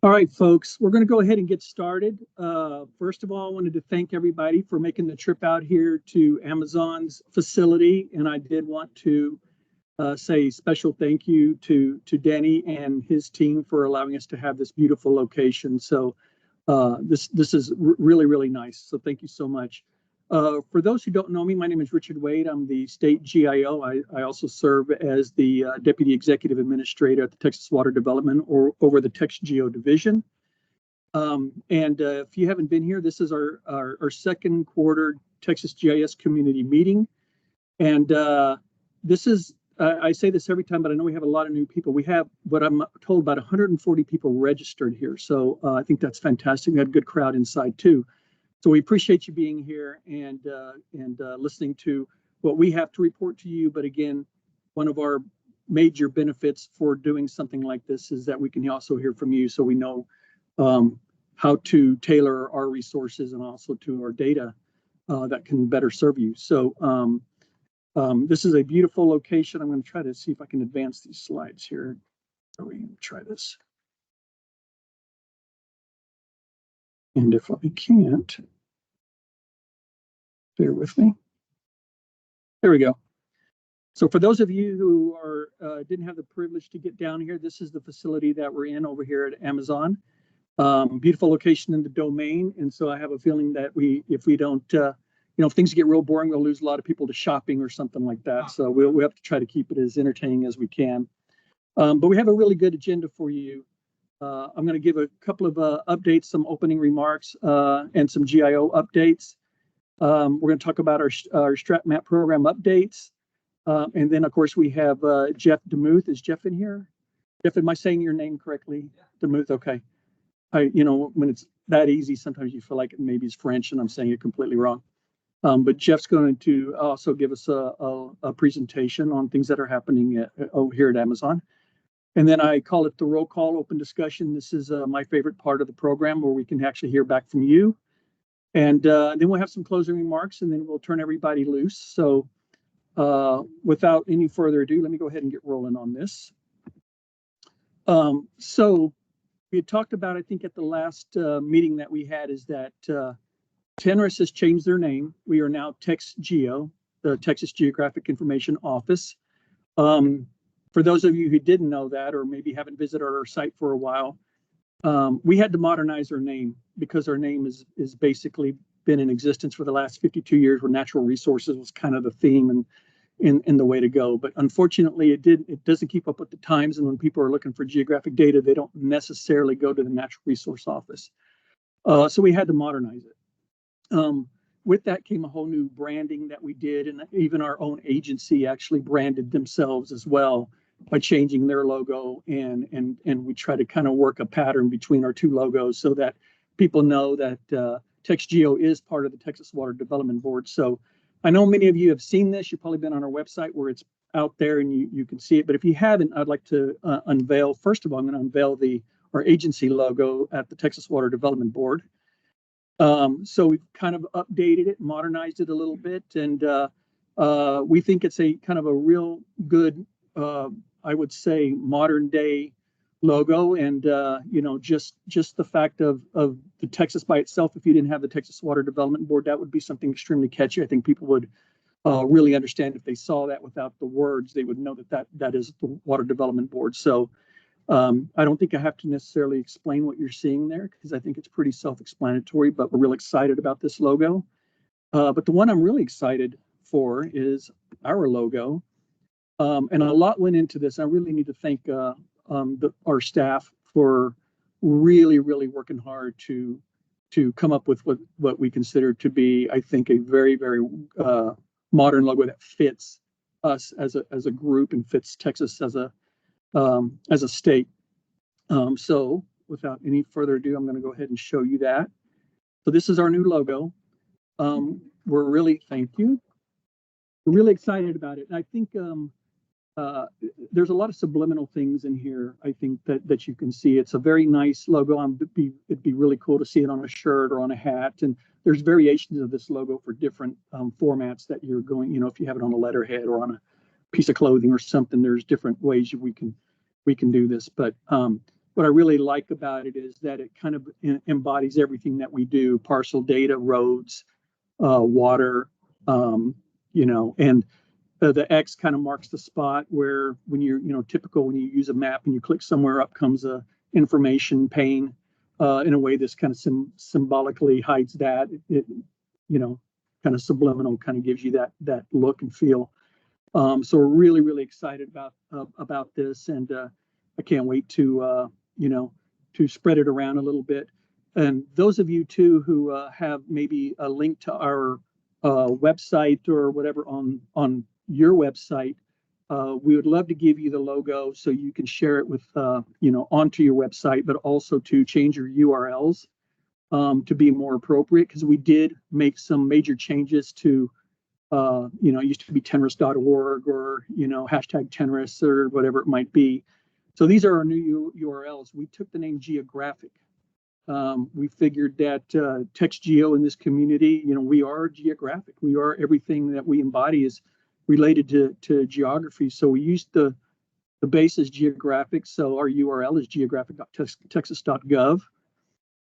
All right, folks, we're going to go ahead and get started. First of all, I wanted to thank everybody for making the trip out here to Amazon's facility. And I did want to say special thank you to Danny and his team for allowing us to have this beautiful location. So this is really, really nice. So thank you so much. For those who don't know me, my name is Richard Wade. I'm the state GIO. I also serve as the Deputy Executive Administrator at the Texas Water Development or over the Tex GEO Division. If you haven't been here, this is our second quarter Texas GIS community meeting. And this is, I say this every time, but I know we have a lot of new people. We have, what I'm told, about 140 people registered here. So I think that's fantastic. We had a good crowd inside too. So we appreciate you being here and listening to what we have to report to you. But again, one of our major benefits for doing something like this is that we can also hear from you, so we know how to tailor our resources and also to our data that can better serve you. So this is a beautiful location. I'm going to try to see if I can advance these slides here. So we can try this. And if I can't, bear with me. There we go. So for those of you who are didn't have the privilege to get down here, this is the facility that we're in over here at Amazon. Beautiful location in the domain. And so I have a feeling that if we don't, if things get real boring, we'll lose a lot of people to shopping or something like that. So we'll have to try to keep it as entertaining as we can. But we have a really good agenda for you. I'm going to give a couple of updates, some opening remarks, and some GIO updates. We're going to talk about our Strat Map program updates. And then, of course, we have Jeff DeMuth. Is Jeff in here? Jeff, am I saying your name correctly? Yeah. DeMuth, okay. When it's that easy, sometimes you feel like maybe it's French and I'm saying it completely wrong. But Jeff's going to also give us a presentation on things that are happening over here at Amazon. And then I call it the roll call open discussion. This is my favorite part of the program where we can actually hear back from you. And then we'll have some closing remarks and then we'll turn everybody loose. So without any further ado, let me go ahead and get rolling on this. So we had talked about, I think at the last meeting that we had, is that TNRIS has changed their name. We are now Tex GEO, the Texas Geographic Information Office. For those of you who didn't know that, or maybe haven't visited our site for a while, we had to modernize our name because our name is basically been in existence for the last 52 years, where natural resources was kind of the theme and in the way to go. But unfortunately, it doesn't keep up with the times. And when people are looking for geographic data, they don't necessarily go to the Natural Resource Office. So we had to modernize it. With that came a whole new branding that we did, and even our own agency actually branded themselves as well by changing their logo. And we try to kind of work a pattern between our two logos so that people know that Tex GEO is part of the Texas Water Development Board. So I know many of you have seen this. You've probably been on our website where it's out there and you can see it. But if you haven't, I'd like to unveil, first of all, I'm going to unveil our agency logo at the Texas Water Development Board. So we've kind of updated it, modernized it a little bit, and we think it's a kind of a real good, I would say, modern day logo. And just the fact of the Texas by itself, if you didn't have the Texas Water Development Board, that would be something extremely catchy. I think people would really understand if they saw that without the words. They would know that is the Water Development Board. So I don't think I have to necessarily explain what you're seeing there, because I think it's pretty self-explanatory, but we're really excited about this logo. But the one I'm really excited for is our logo. And a lot went into this. I really need to thank our staff for really, really working hard to come up with what we consider to be, I think, a very, very modern logo that fits us as a group and fits Texas as a state. So without any further ado, I'm going to go ahead and show you that. So this is our new logo. We're really, thank you. We're really excited about it. And I think there's a lot of subliminal things in here, I think, that you can see. It's a very nice logo. It'd be really cool to see it on a shirt or on a hat. And there's variations of this logo for different formats that you're going, if you have it on a letterhead or on a piece of clothing or something, there's different ways we can do this. But what I really like about it is that it kind of embodies everything that we do: parcel data, roads, water, and the X kind of marks the spot where when you're, typical when you use a map and you click somewhere, up comes a information pane in a way that's kind of symbolically hides that. It kind of subliminal, kind of gives you that look and feel. So we're really, really excited about this, and I can't wait to to spread it around a little bit. And those of you too who have maybe a link to our website or whatever on your website, we would love to give you the logo so you can share it with onto your website, but also to change your URLs to be more appropriate, because we did make some major changes to it used to be tenris.org or hashtag tenris or whatever it might be. So these are our new URLs. We took the name geographic. We figured that text geo in this community, we are geographic. We are everything that we embody is related to geography. So we used the base as geographic. So our URL is geographic.texas.gov.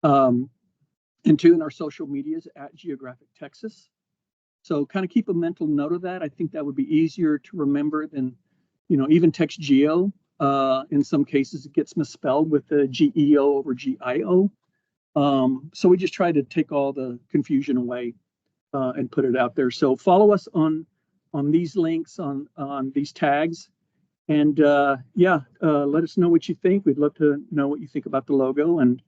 And two, in our social medias at Geographic Texas. So kind of keep a mental note of that. I think that would be easier to remember than, even text geo. In some cases, it gets misspelled with the GEO over GIO. So we just try to take all the confusion away and put it out there. So follow us on these links, on these tags, and let us know what you think. We'd love to know what you think about the logo and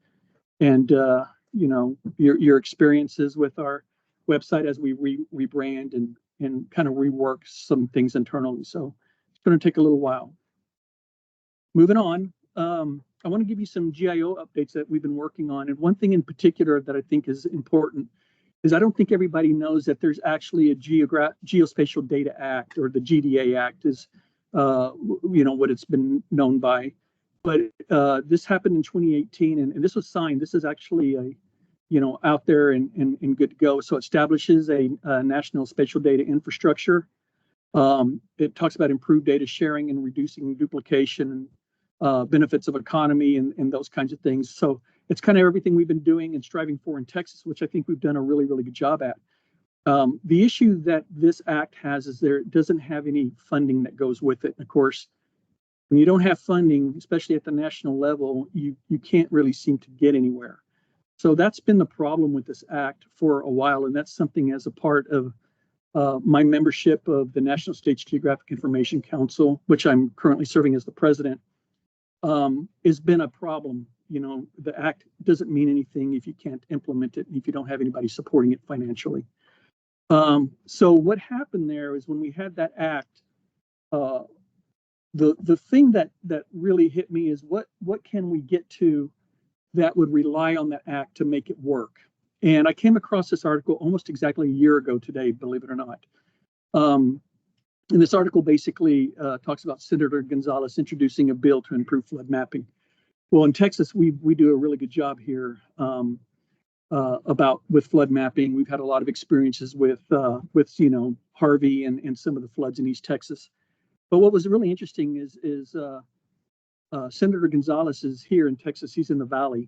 your experiences with our website as we rebrand and kind of rework some things internally. So it's going to take a little while. Moving on, I want to give you some GIO updates that we've been working on. And one thing in particular that I think is important is I don't think everybody knows that there's actually a Geospatial Data Act, or the GDA Act is what it's been known by. But this happened in 2018, and this was signed. This is actually out there and good to go. So it establishes a national spatial data infrastructure. It talks about improved data sharing and reducing duplication, benefits of economy, and those kinds of things. So it's kind of everything we've been doing and striving for in Texas, which I think we've done a really, really good job at. The issue that this act has is it doesn't have any funding that goes with it. And of course, when you don't have funding, especially at the national level, you can't really seem to get anywhere. So that's been the problem with this act for a while, and that's something as a part of my membership of the National States Geographic Information Council, which I'm currently serving as the president, has been a problem. The act doesn't mean anything if you can't implement it and if you don't have anybody supporting it financially. So what happened there is when we had that act, the thing that really hit me is what can we get to that would rely on that act to make it work. And I came across this article almost exactly a year ago today, believe it or not. And this article basically talks about Senator Gonzalez introducing a bill to improve flood mapping. Well, in Texas, we do a really good job here with flood mapping. We've had a lot of experiences with Harvey and some of the floods in East Texas. But what was really interesting is Senator Gonzalez is here in Texas. He's in the Valley,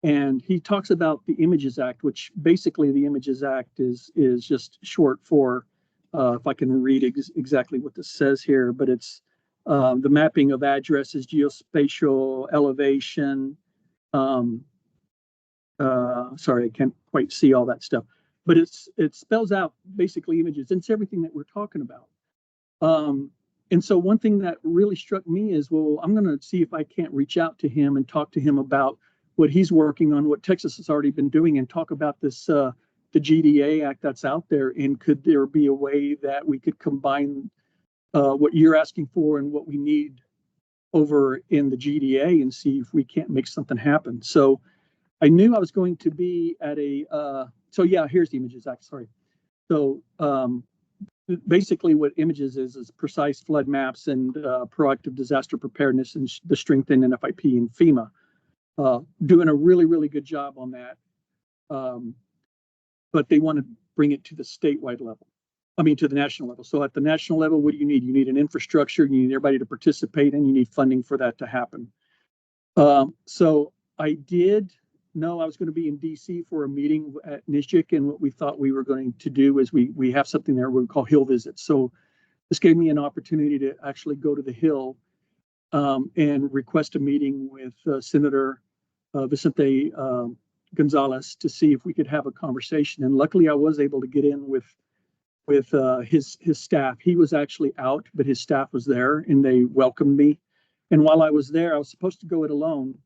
and he talks about the Images Act, which basically the Images Act is just short for, if I can read exactly what this says here, but it's the mapping of addresses, geospatial elevation. Sorry, I can't quite see all that stuff, but it spells out basically images, and it's everything that we're talking about. And so one thing that really struck me is, well, I'm going to see if I can't reach out to him and talk to him about what he's working on, what Texas has already been doing, and talk about this, the GDA Act that's out there. And could there be a way that we could combine what you're asking for and what we need over in the GDA and see if we can't make something happen? So I knew I was going to be at here's the Images Act, sorry. So basically what Images is precise flood maps and proactive disaster preparedness and the strengthened NFIP and FEMA. Doing a really, really good job on that. But they want to bring it to the statewide level. To the national level. So at the national level, what do you need? You need an infrastructure, you need everybody to participate, and you need funding for that to happen. So I did know I was going to be in DC for a meeting at NISJIC, and what we thought we were going to do is we have something there we call Hill Visits. So this gave me an opportunity to actually go to the Hill and request a meeting with Senator Vicente Gonzalez to see if we could have a conversation. And luckily, I was able to get in with his staff. He was actually out, but his staff was there, and they welcomed me. And while I was there, I was supposed to go it alone,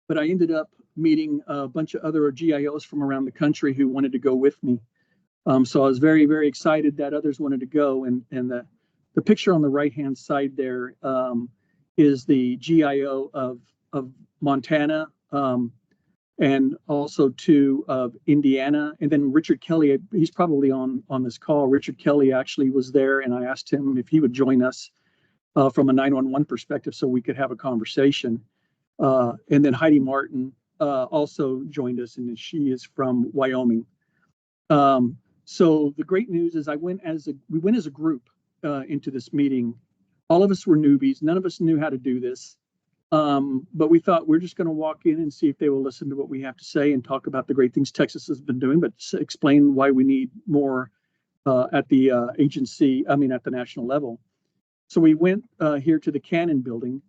but I ended up meeting a bunch of other GIOs from around the country who wanted to go with me. So I was very, very excited that others wanted to go. And the picture on the right-hand side there is the GIO of Montana, and also two of Indiana. And then Richard Kelly, he's probably on this call. Richard Kelly actually was there, and I asked him if he would join us from a 911 perspective so we could have a conversation. And then Heidi Martin also joined us, and she is from Wyoming. So the great news is we went as a group into this meeting. All of us were newbies. None of us knew how to do this. But we thought we're just going to walk in and see if they will listen to what we have to say and talk about the great things Texas has been doing, but explain why we need more at the at the national level. So we went here to the Cannon building,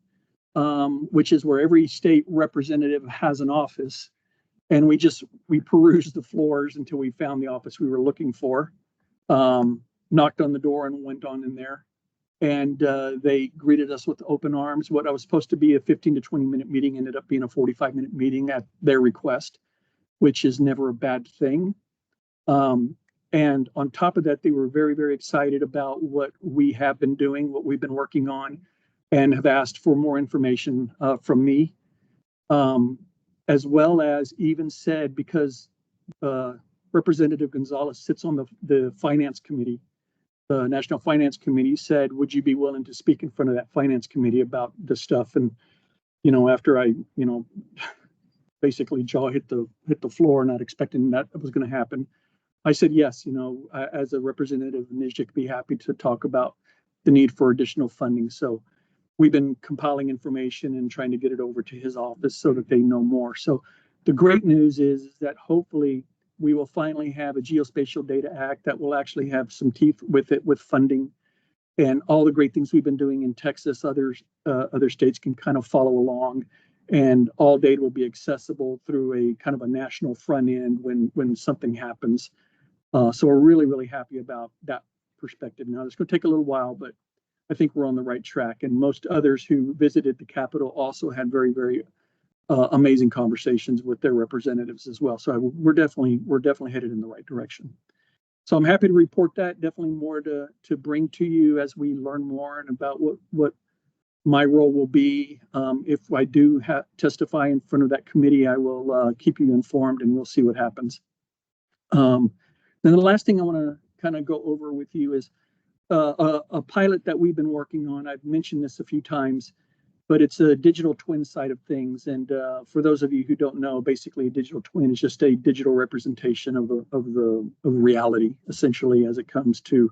which is where every state representative has an office. And we perused the floors until we found the office we were looking for, knocked on the door and went on in there. And they greeted us with open arms. What I was supposed to be a 15 to 20-minute meeting ended up being a 45-minute meeting at their request, which is never a bad thing. And on top of that, they were very, very excited about what we have been doing, what we've been working on, and have asked for more information from me, as well as even said, because Representative Gonzalez sits on the Finance Committee, the National Finance Committee, said, would you be willing to speak in front of that Finance Committee about this stuff? And, after I, basically jaw hit the floor, not expecting that was going to happen, I said, yes, as a representative of NISJIC, be happy to talk about the need for additional funding. So we've been compiling information and trying to get it over to his office so that they know more. So the great news is that hopefully we will finally have a Geospatial Data Act that will actually have some teeth with it, with funding, and all the great things we've been doing in Texas. Other states can kind of follow along, and all data will be accessible through a kind of a national front end when something happens. So we're really, really happy about that perspective. Now, it's going to take a little while, but I think we're on the right track. And most others who visited the Capitol also had very, very amazing conversations with their representatives as well. So we're definitely headed in the right direction. So I'm happy to report that. Definitely more to bring to you as we learn more and about what my role will be. If I do testify in front of that committee, I will keep you informed, and we'll see what happens. Then the last thing I want to kind of go over with you is a pilot that we've been working on. I've mentioned this a few times, but it's a digital twin side of things. And for those of you who don't know, basically a digital twin is just a digital representation of reality, essentially, as it comes to,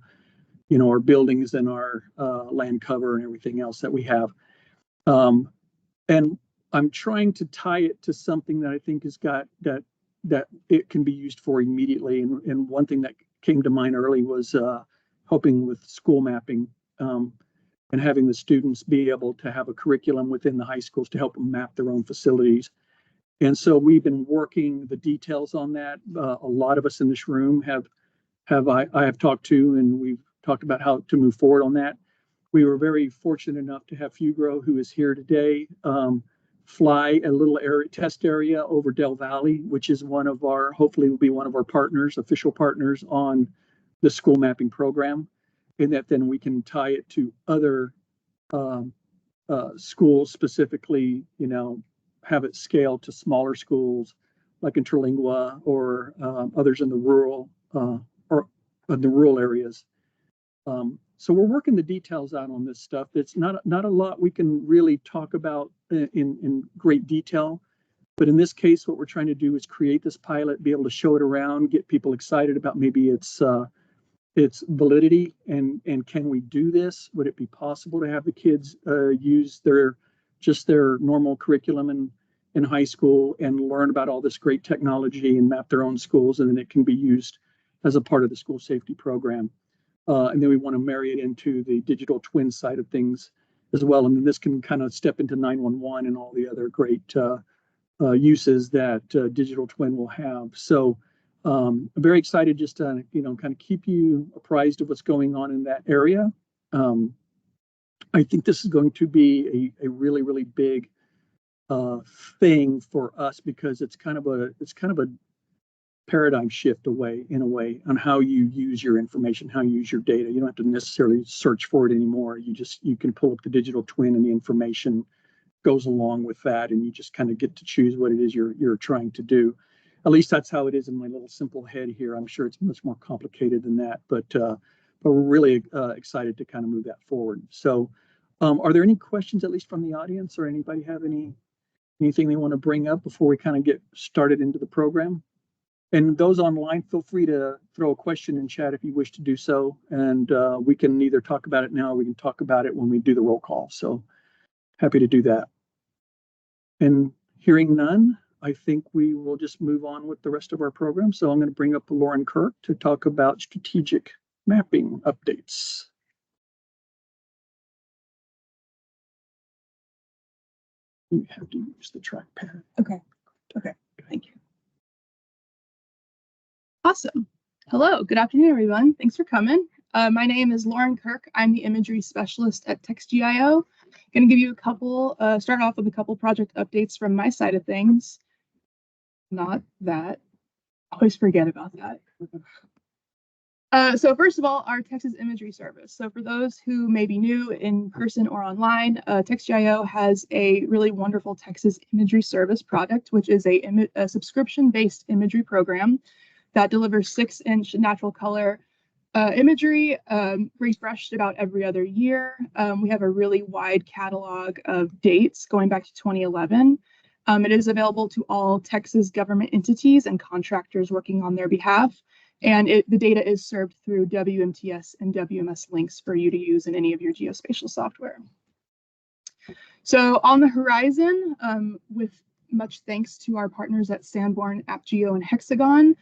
our buildings and our land cover and everything else that we have. And I'm trying to tie it to something that I think has got that it can be used for immediately. And one thing that came to mind early was helping with school mapping, and having the students be able to have a curriculum within the high schools to help them map their own facilities. And so we've been working the details on that. A lot of us in this room I have talked to, and we've talked about how to move forward on that. We were very fortunate enough to have Fugro, who is here today, fly a little test area over Del Valley, which is hopefully will be one of our partners, official partners on the school mapping program, and that then we can tie it to other schools, specifically, have it scaled to smaller schools like Interlingua or others in the rural or in the rural areas. So we're working the details out on this stuff. It's not a lot we can really talk about in great detail, but in this case, what we're trying to do is create this pilot, be able to show it around, get people excited about maybe its validity, and can we do this? Would it be possible to have the kids use their just their normal curriculum in high school and learn about all this great technology and map their own schools, and then it can be used as a part of the school safety program. And then we want to marry it into the digital twin side of things as well. And then this can kind of step into 911 and all the other great uses that digital twin will have. So I'm very excited just to, kind of keep you apprised of what's going on in that area. I think this is going to be a really, really big thing for us, because it's kind of a paradigm shift away, in a way, on how you use your information, how you use your data. You don't have to necessarily search for it anymore. You can pull up the digital twin, and the information goes along with that, and you just kind of get to choose what it is you're trying to do. At least that's how it is in my little simple head here. I'm sure it's much more complicated than that, but we're really excited to kind of move that forward. So are there any questions, at least from the audience, or anybody have anything they want to bring up before we kind of get started into the program? And those online, feel free to throw a question in chat if you wish to do so. And we can either talk about it now, or we can talk about it when we do the roll call. So happy to do that. And hearing none, I think we will just move on with the rest of our program. So I'm going to bring up Lauren Kirk to talk about strategic mapping updates. You have to use the trackpad. Okay, thank you. Awesome. Hello, good afternoon, everyone. Thanks for coming. My name is Lauren Kirk. I'm the imagery specialist at TextGIO. Going to give you a couple, start off with a couple project updates from my side of things. Not that. Always forget about that. So first of all, our Texas Imagery Service. So for those who may be new in person or online, TextGIO has a really wonderful Texas Imagery Service product, which is a subscription-based imagery program that delivers 6-inch natural color imagery, refreshed about every other year. We have a really wide catalog of dates going back to 2011. It is available to all Texas government entities and contractors working on their behalf. And the data is served through WMTS and WMS links for you to use in any of your geospatial software. So on the horizon, with much thanks to our partners at Sanborn, AppGeo, and Hexagon,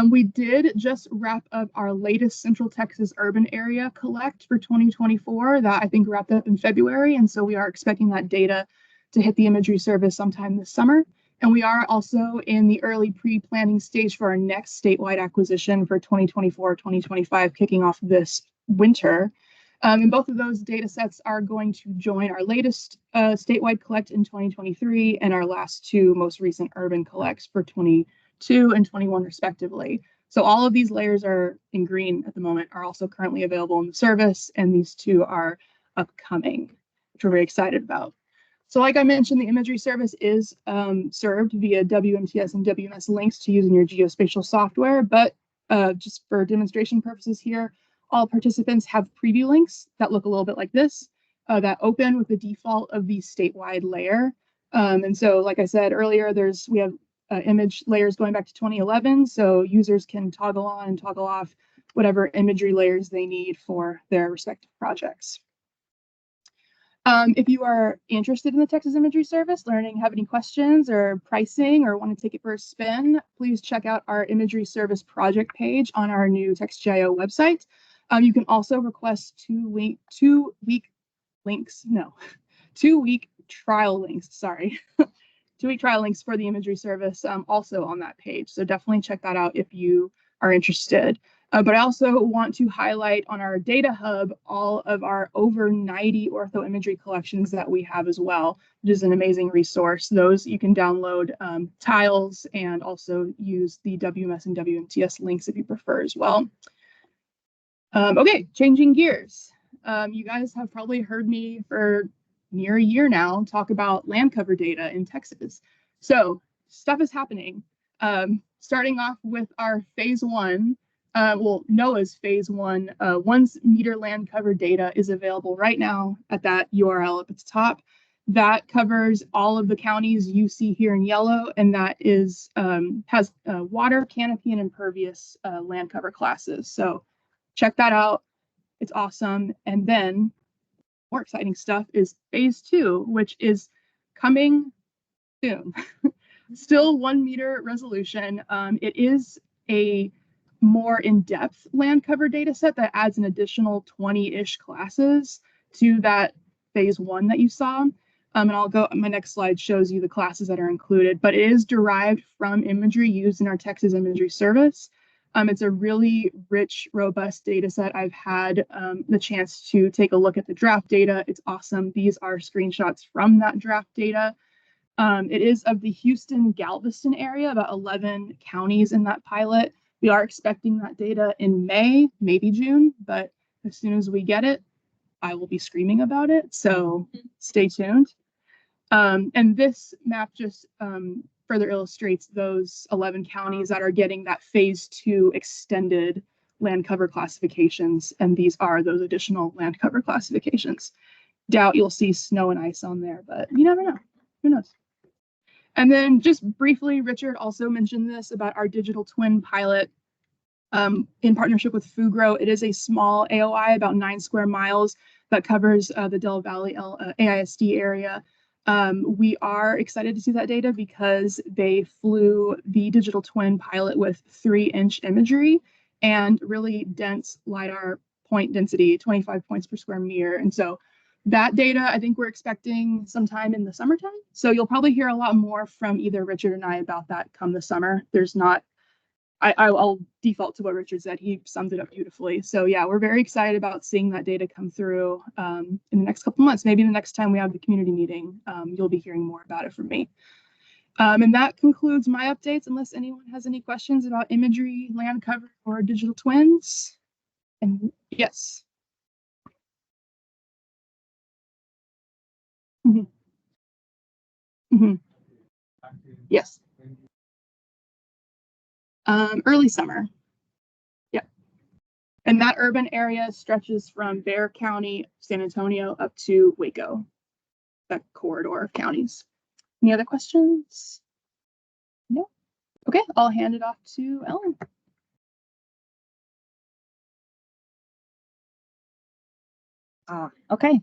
we did just wrap up our latest Central Texas urban area collect for 2024 that I think wrapped up in February. And so we are expecting that data to hit the imagery service sometime this summer. And we are also in the early pre-planning stage for our next statewide acquisition for 2024-2025, kicking off this winter. And both of those data sets are going to join our latest statewide collect in 2023 and our last two most recent urban collects for 22 and 21 respectively. So all of these layers are in green at the moment, are also currently available in the service, and these two are upcoming, which we're very excited about. So like I mentioned, the imagery service is served via WMTS and WMS links to use in your geospatial software, but just for demonstration purposes here, all participants have preview links that look a little bit like this, that open with the default of the statewide layer. And so, like I said earlier, we have image layers going back to 2011, so users can toggle on and toggle off whatever imagery layers they need for their respective projects. If you are interested in the Texas Imagery Service, have any questions or pricing, or want to take it for a spin, please check out our Imagery Service project page on our new TextGIO website. You can also request two-week trial links, sorry. 2-week trial links for the imagery service also on that page. So definitely check that out if you are interested. But I also want to highlight on our data hub all of our over 90 ortho imagery collections that we have as well, which is an amazing resource. Those you can download tiles and also use the WMS and WMTS links if you prefer as well. Okay, changing gears. You guys have probably heard me for near a year now talk about land cover data in Texas. So stuff is happening. Starting off with our phase 1, NOAA's phase 1, 1 meter land cover data is available right now at that URL up at the top. That covers all of the counties you see here in yellow, and that is has water, canopy, and impervious land cover classes. So check that out. It's awesome. And then more exciting stuff is phase 2, which is coming soon. Still 1 meter resolution. It is a more in-depth land cover data set that adds an additional 20-ish classes to that phase 1 that you saw. And I'll go, my next slide shows you the classes that are included, but it is derived from imagery used in our Texas Imagery Service. It's a really rich, robust data set. I've had the chance to take a look at the draft data. It's awesome. These are screenshots from that draft data. It is of the Houston-Galveston area, about 11 counties in that pilot. We are expecting that data in May, maybe June, but as soon as we get it, I will be screaming about it. So stay tuned. And this map just further illustrates those 11 counties that are getting that phase 2 extended land cover classifications. And these are those additional land cover classifications. Doubt you'll see snow and ice on there, but you never know. Who knows? And then just briefly, Richard also mentioned this about our digital twin pilot in partnership with Fugro. It is a small AOI, about 9 square miles, that covers the Del Valley AISD area. We are excited to see that data because they flew the digital twin pilot with 3-inch imagery and really dense LiDAR point density, 25 points per square meter. And so that data, I think we're expecting sometime in the summertime. So you'll probably hear a lot more from either Richard and I about that come the summer. There's not, I'll default to what Richard said. He summed it up beautifully. So yeah, we're very excited about seeing that data come through in the next couple months. Maybe the next time we have the community meeting, you'll be hearing more about it from me. And that concludes my updates, unless anyone has any questions about imagery, land cover, or digital twins. And yes. Mm-hmm. Mm-hmm. Yes. Early summer. Yep. And that urban area stretches from Bexar County, San Antonio, up to Waco, that corridor of counties. Any other questions? No? Okay, I'll hand it off to Ellen. Okay.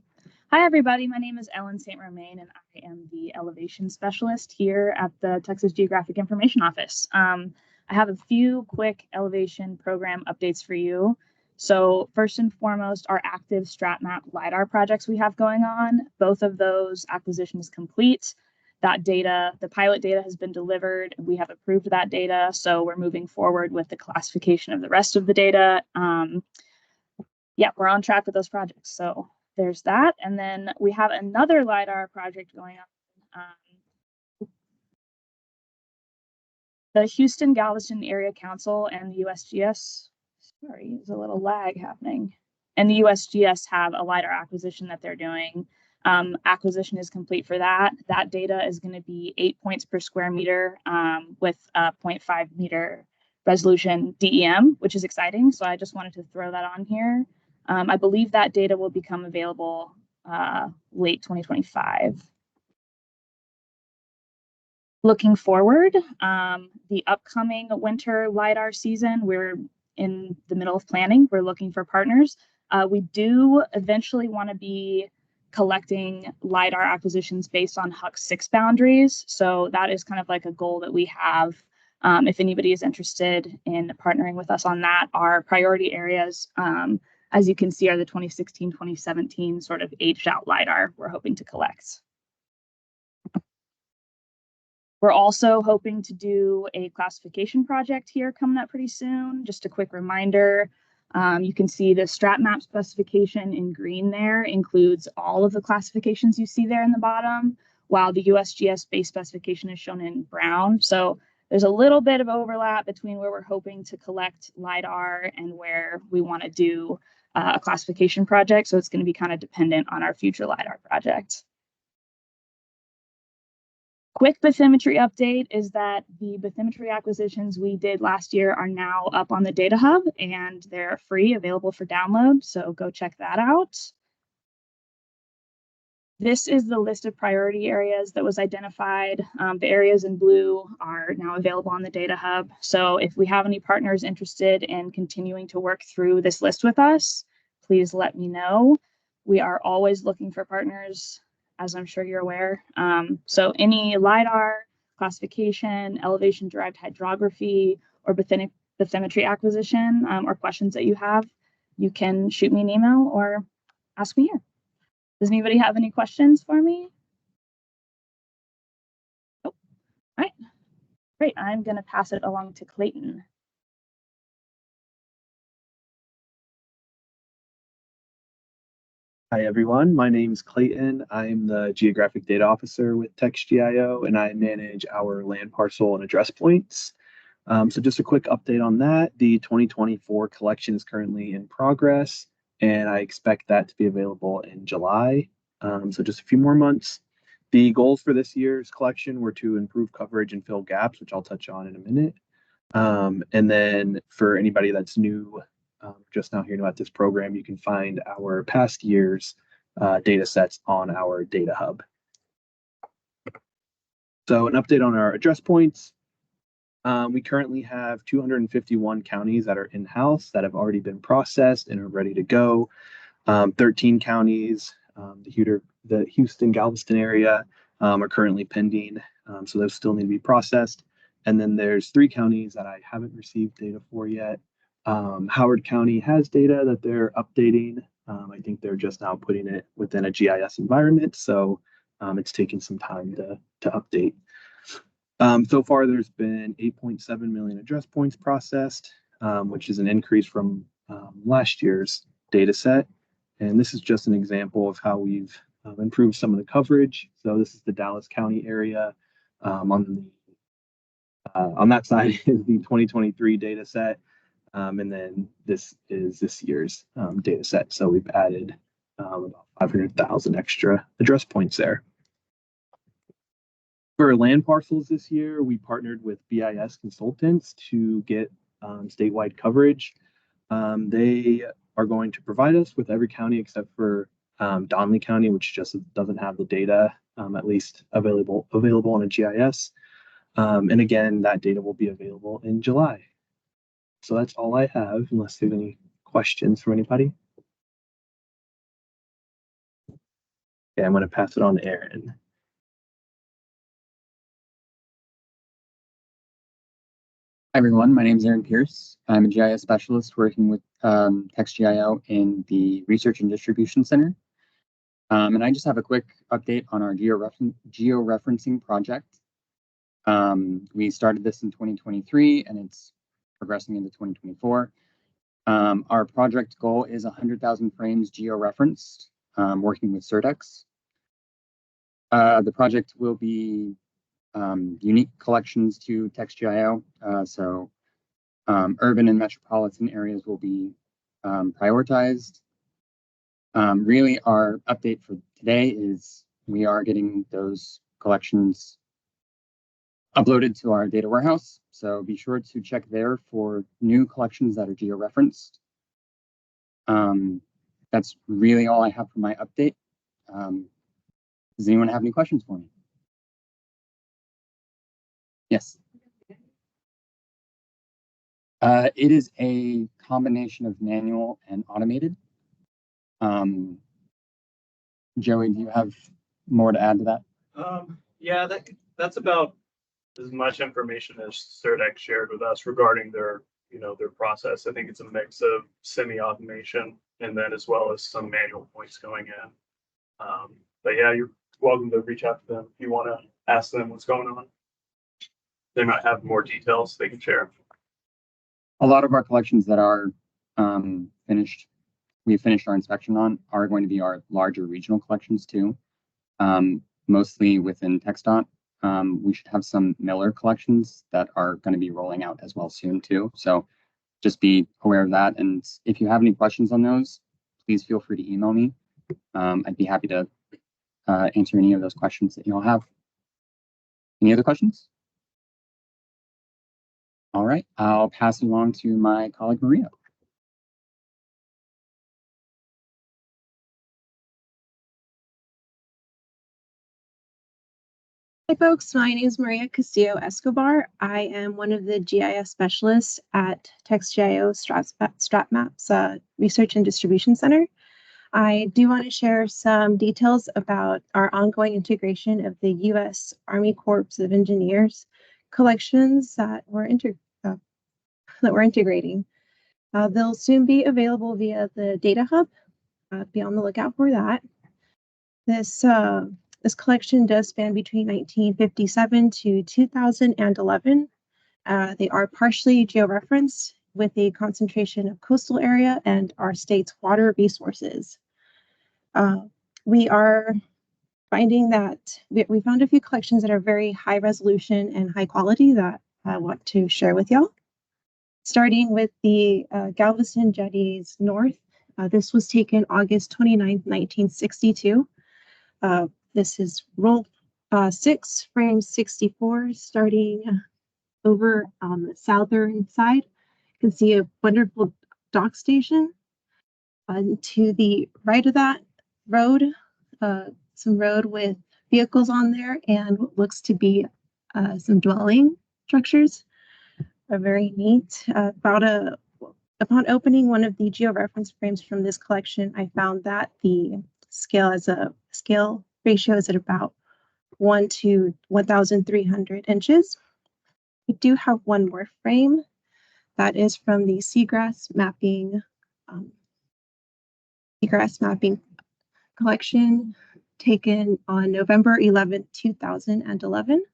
Hi, everybody. My name is Ellen St. Romain, and I am the elevation specialist here at the Texas Geographic Information Office. I have a few quick elevation program updates for you. So first and foremost, our active StratMap LiDAR projects we have going on, both of those acquisition is complete. That data, the pilot data has been delivered. We have approved that data. So we're moving forward with the classification of the rest of the data. Yeah, we're on track with those projects. So there's that. And then we have another LiDAR project going on. The Houston Galveston Area Council and the USGS, sorry, there's a little lag happening. And the USGS have a LiDAR acquisition that they're doing. Acquisition is complete for that. That data is going to be 8 points per square meter with 0.5 meter resolution DEM, which is exciting. So I just wanted to throw that on here. I believe that data will become available late 2025. Looking forward, the upcoming winter LiDAR season, we're in the middle of planning. We're looking for partners. We do eventually want to be collecting LiDAR acquisitions based on HUC-6 boundaries. So that is kind of like a goal that we have. If anybody is interested in partnering with us on that, our priority areas, as you can see, are the 2016, 2017 sort of aged out LiDAR we're hoping to collect. We're also hoping to do a classification project here coming up pretty soon. Just a quick reminder, you can see the StratMap specification in green there includes all of the classifications you see there in the bottom, while the USGS base specification is shown in brown. So there's a little bit of overlap between where we're hoping to collect LiDAR and where we want to do a classification project. So it's going to be kind of dependent on our future LiDAR project. Quick bathymetry update is that the bathymetry acquisitions we did last year are now up on the Data Hub and they're free, available for download. So go check that out. This is the list of priority areas that was identified. The areas in blue are now available on the Data Hub. So if we have any partners interested in continuing to work through this list with us, please let me know. We are always looking for partners as I'm sure you're aware. So any LiDAR, classification, elevation-derived hydrography, or bathymetry acquisition, or questions that you have, you can shoot me an email or ask me here. Does anybody have any questions for me? Oh, all right, great. I'm going to pass it along to Clayton. Hi, everyone. My name's Clayton. I'm the Geographic Data Officer with TextGIO, and I manage our land parcel and address points. So just a quick update on that. The 2024 collection is currently in progress, and I expect that to be available in July. So just a few more months. The goals for this year's collection were to improve coverage and fill gaps, which I'll touch on in a minute. And then for anybody that's new, just now hearing about this program, you can find our past year's data sets on our data hub. So an update on our address points. We currently have 251 counties that are in-house that have already been processed and are ready to go. 13 counties, the Houston, Galveston area are currently pending. So those still need to be processed. And then there's 3 counties that I haven't received data for yet. Howard County has data that they're updating. I think they're just now putting it within a GIS environment. So it's taking some time to update. So far, there's been 8.7 million address points processed, which is an increase from last year's data set. And this is just an example of how we've improved some of the coverage. So this is the Dallas County area. On that side is the 2023 data set. And then this is this year's data set. So we've added about 500,000 extra address points there. For land parcels this year, we partnered with BIS consultants to get statewide coverage. They are going to provide us with every county except for Donley County, which just doesn't have the data at least available on a GIS. And again, that data will be available in July. So that's all I have, unless there's any questions from anybody. Okay, I'm going to pass it on to Aaron. Hi, everyone. My name is Aaron Pierce. I'm a GIS specialist working with TextGIO in the Research and Distribution Center. And I just have a quick update on our georeferencing project. We started this in 2023, and it's progressing into 2024. Our project goal is 100,000 frames georeferenced, working with Surdex. The project will be unique collections to TextGIO. So urban and metropolitan areas will be prioritized. Really, our update for today is we are getting those collections uploaded to our data warehouse. So be sure to check there for new collections that are georeferenced. That's really all I have for my update. Does anyone have any questions for me? Yes. It is a combination of manual and automated. Joey, do you have more to add to that? Yeah, that's about as much information as Surdex shared with us regarding their process. I think it's a mix of semi-automation and then as well as some manual points going in. But yeah, you're welcome to reach out to them if you want to ask them what's going on. They might have more details they can share. A lot of our collections that are we've finished our inspection on are going to be our larger regional collections too, mostly within TxDOT. We should have some Miller collections that are going to be rolling out as well soon too. So just be aware of that. And if you have any questions on those, please feel free to email me. I'd be happy to answer any of those questions that you all have. Any other questions? All right, I'll pass it along to my colleague, Maria. Hi folks, my name is Maria Castillo Escobar. I am one of the GIS specialists at TextGIO StratMap's Research and Distribution Center. I do want to share some details about our ongoing integration of the U.S. Army Corps of Engineers collections that we're integrating. They'll soon be available via the Data Hub. Be on the lookout for that. This collection does span between 1957 to 2011. They are partially georeferenced with a concentration of coastal area and our state's water resources. We are finding that we found a few collections that are very high resolution and high quality that I want to share with y'all. Starting with the Galveston Jetties North. This was taken August 29th, 1962. This is roll 6, frame 64, starting over on the southern side. You can see a wonderful dock station. To the right of that road, some road with vehicles on there and what looks to be some dwelling structures. Are very neat. Upon opening one of the georeference frames from this collection, I found that the scale ratio is at about 1 to 1,300 inches. We do have one more frame that is from the seagrass mapping collection taken on November 11th, 2011.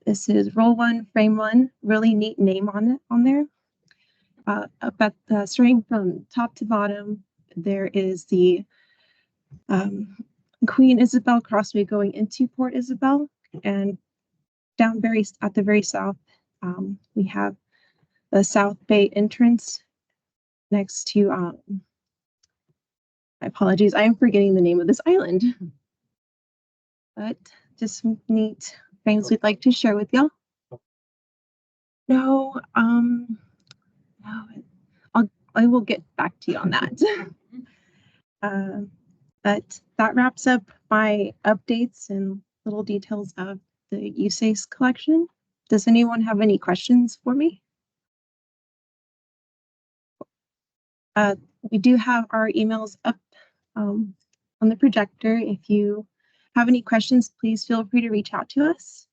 This is roll 1, frame 1, really neat name on there. Up at the string from top to bottom, there is the Queen Isabel Crossway going into Port Isabel, and down at the very south, we have the South Bay entrance next to, my apologies, I am forgetting the name of this island, but just some neat things we'd like to share with y'all. No, I will get back to you on that. But that wraps up my updates and little details of the USACE collection. Does anyone have any questions for me? We do have our emails up on the projector. If you have any questions, please feel free to reach out to us.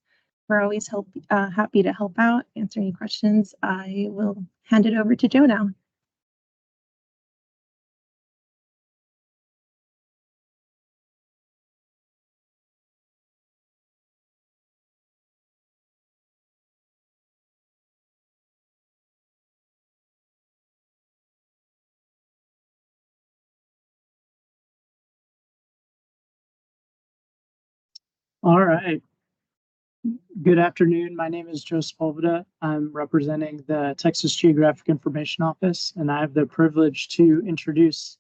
We're always happy to help out, answer any questions. I will hand it over to Joe now. All right. Good afternoon. My name is Joe Sepulveda. I'm representing the Texas Geographic Information Office, and I have the privilege to introduce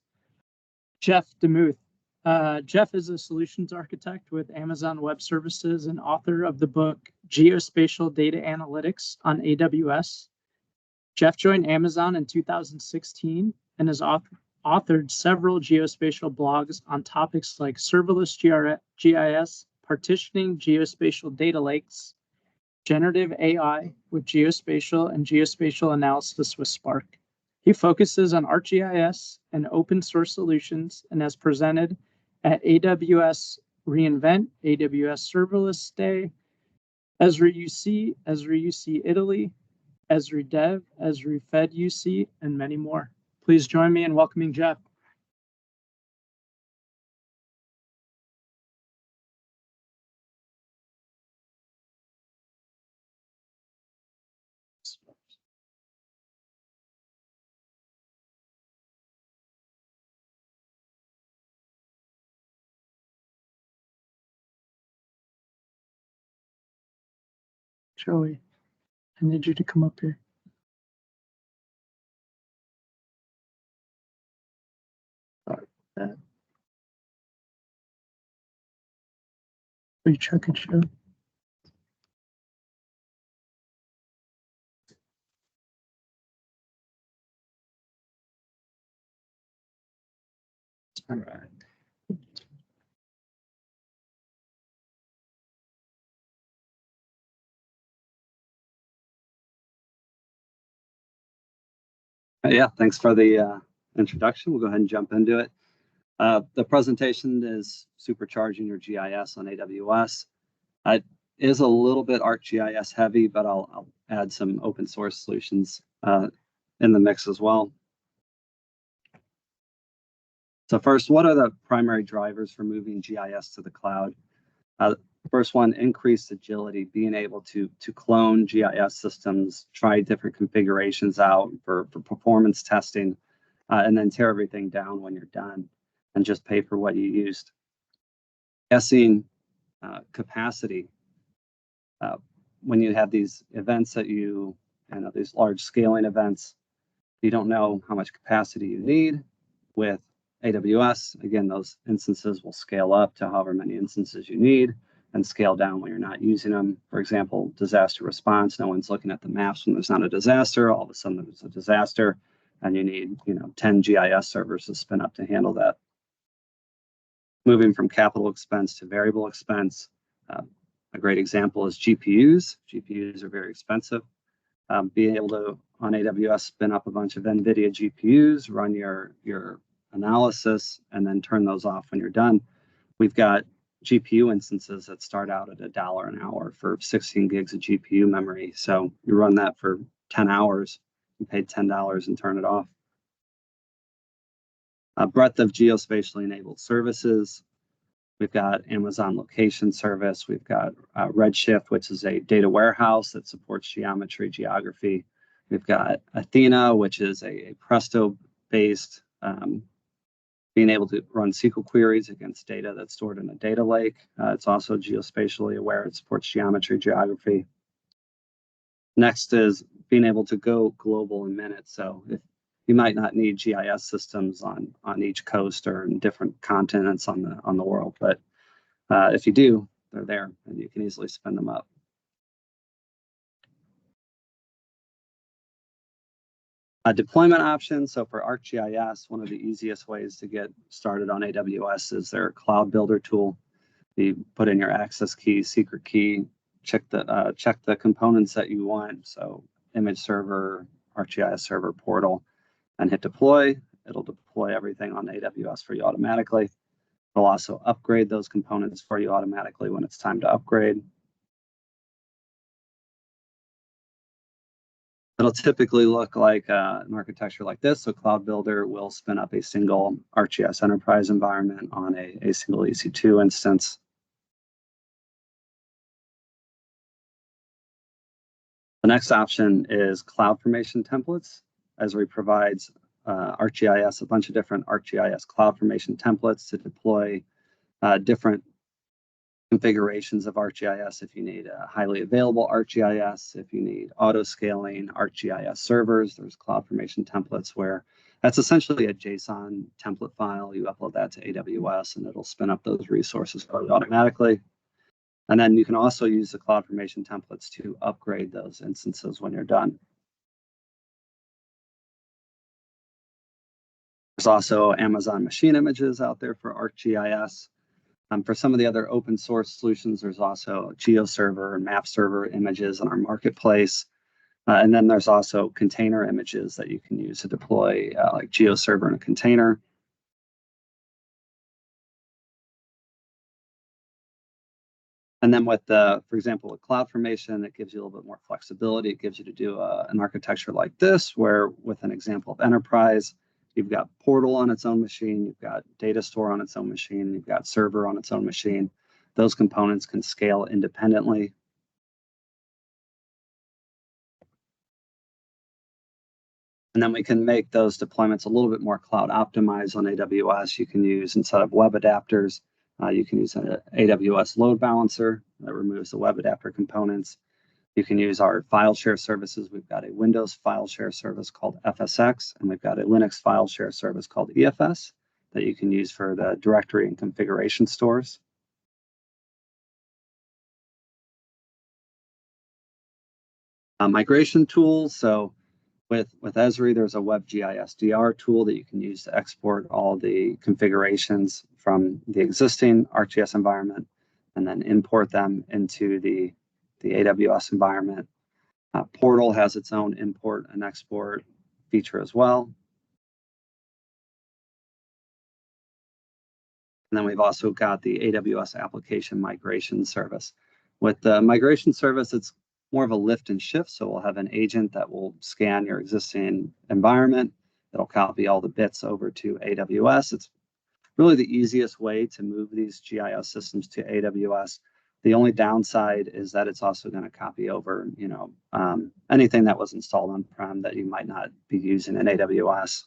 Jeff DeMuth. Jeff is a solutions architect with Amazon Web Services and author of the book Geospatial Data Analytics on AWS. Jeff joined Amazon in 2016 and has authored several geospatial blogs on topics like serverless GIS, partitioning geospatial data lakes, generative AI with geospatial and geospatial analysis with Spark. He focuses on ArcGIS and open source solutions and has presented at AWS reInvent, AWS Serverless Day, Esri UC Italy, Esri Dev, Esri Fed UC, and many more. Please join me in welcoming Jeff. Joey, I need you to come up here. Sorry about that. Are you checking, Joe? All right. Yeah, thanks for the introduction. We'll go ahead and jump into it. The presentation is supercharging your GIS on AWS. It is a little bit ArcGIS heavy, but I'll add some open source solutions in the mix as well. So first, what are the primary drivers for moving GIS to the cloud? First one, increased agility, being able to clone GIS systems, try different configurations out for performance testing, and then tear everything down when you're done and just pay for what you used. Guessing capacity. When you have these events that these large scaling events, you don't know how much capacity you need. With AWS, again, those instances will scale up to however many instances you need and scale down when you're not using them. For example, disaster response, no one's looking at the maps when there's not a disaster. All of a sudden there's a disaster and you need 10 GIS servers to spin up to handle that. Moving from capital expense to variable expense. A great example is GPUs. GPUs are very expensive. Being able to, on AWS, spin up a bunch of NVIDIA GPUs, run your analysis, and then turn those off when you're done. We've got GPU instances that start out at $1 an hour for 16 gigs of GPU memory. So you run that for 10 hours, you pay $10 and turn it off. A breadth of geospatially enabled services. We've got Amazon Location Service. We've got Redshift, which is a data warehouse that supports geometry, geography. We've got Athena, which is a Presto-based, being able to run SQL queries against data that's stored in a data lake. It's also geospatially aware. It supports geometry, geography. Next is being able to go global in minutes. So if you might not need GIS systems on each coast or in different continents on the world, but if you do, they're there and you can easily spin them up. A deployment option. So for ArcGIS, one of the easiest ways to get started on AWS is their Cloud Builder tool. You put in your access key, secret key, check the components that you want. So image server, ArcGIS server, portal, and hit deploy. It'll deploy everything on AWS for you automatically. It'll also upgrade those components for you automatically when it's time to upgrade. It'll typically look like an architecture like this. So Cloud Builder will spin up a single ArcGIS enterprise environment on a single EC2 instance. The next option is CloudFormation templates. Esri provides ArcGIS, a bunch of different ArcGIS CloudFormation templates to deploy different configurations of ArcGIS. If you need a highly available ArcGIS, if you need auto-scaling ArcGIS servers, there's CloudFormation templates where that's essentially a JSON template file. You upload that to AWS and it'll spin up those resources for you automatically. And then you can also use the CloudFormation templates to upgrade those instances when you're done. There's also Amazon Machine Images out there for ArcGIS. For some of the other open source solutions, there's also GeoServer and MapServer images in our marketplace. And then there's also container images that you can use to deploy like GeoServer in a container. And then with for example, with CloudFormation, it gives you a little bit more flexibility. It gives you to do an architecture like this, where with an example of enterprise, you've got portal on its own machine, you've got data store on its own machine, you've got server on its own machine. Those components can scale independently. And then we can make those deployments a little bit more cloud optimized on AWS. You can use, instead of web adapters, you can use an AWS load balancer that removes the web adapter components. You can use our file share services. We've got a Windows file share service called FSX, and we've got a Linux file share service called EFS that you can use for the directory and configuration stores. Migration tools. So with Esri, there's a WebGIS DR tool that you can use to export all the configurations from the existing ArcGIS environment and then import them into the AWS environment. Portal has its own import and export feature as well. And then we've also got the AWS application migration service. With the migration service, it's more of a lift and shift. So we'll have an agent that will scan your existing environment. It'll copy all the bits over to AWS. It's really the easiest way to move these GIS systems to AWS. The only downside is that it's also going to copy over, anything that was installed on-prem that you might not be using in AWS.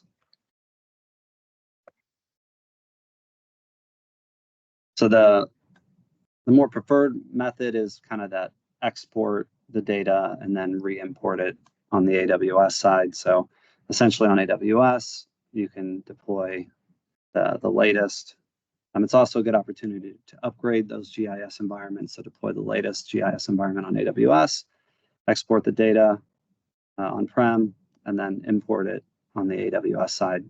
So the more preferred method is kind of that export the data and then re-import it on the AWS side. So essentially on AWS, you can deploy the latest. It's also a good opportunity to upgrade those GIS environments, so deploy the latest GIS environment on AWS, export the data on-prem, and then import it on the AWS side.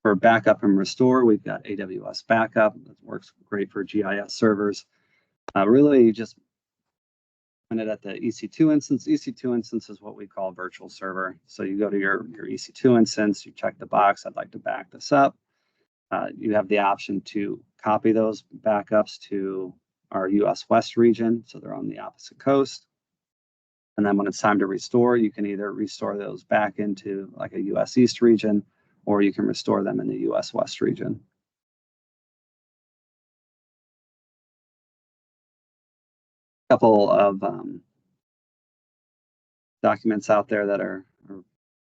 For backup and restore, we've got AWS Backup. That works great for GIS servers. Really just run it at the EC2 instance. EC2 instance is what we call virtual server. So you go to your EC2 instance, you check the box, I'd like to back this up. You have the option to copy those backups to our US West region, so they're on the opposite coast. And then when it's time to restore, you can either restore those back into like a US East region, or you can restore them in the US West region. A couple of documents out there that are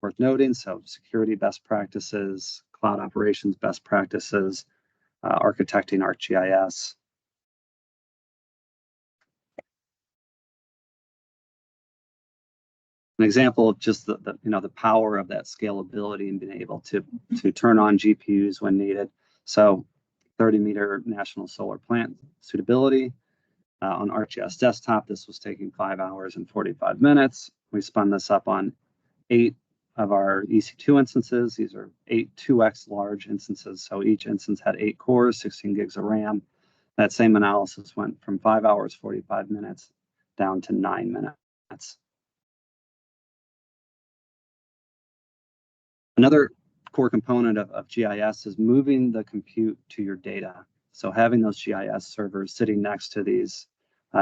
worth noting. So security best practices, cloud operations best practices, architecting ArcGIS. An example of just the power of that scalability and being able to turn on GPUs when needed. So 30-meter national solar plant suitability on ArcGIS desktop. This was taking 5 hours and 45 minutes. We spun this up on 8 of our EC2 instances. These are 8 2x large instances. So each instance had 8 cores, 16 gigs of RAM. That same analysis went from 5 hours, 45 minutes down to 9 minutes. Another core component of GIS is moving the compute to your data. So having those GIS servers sitting next to these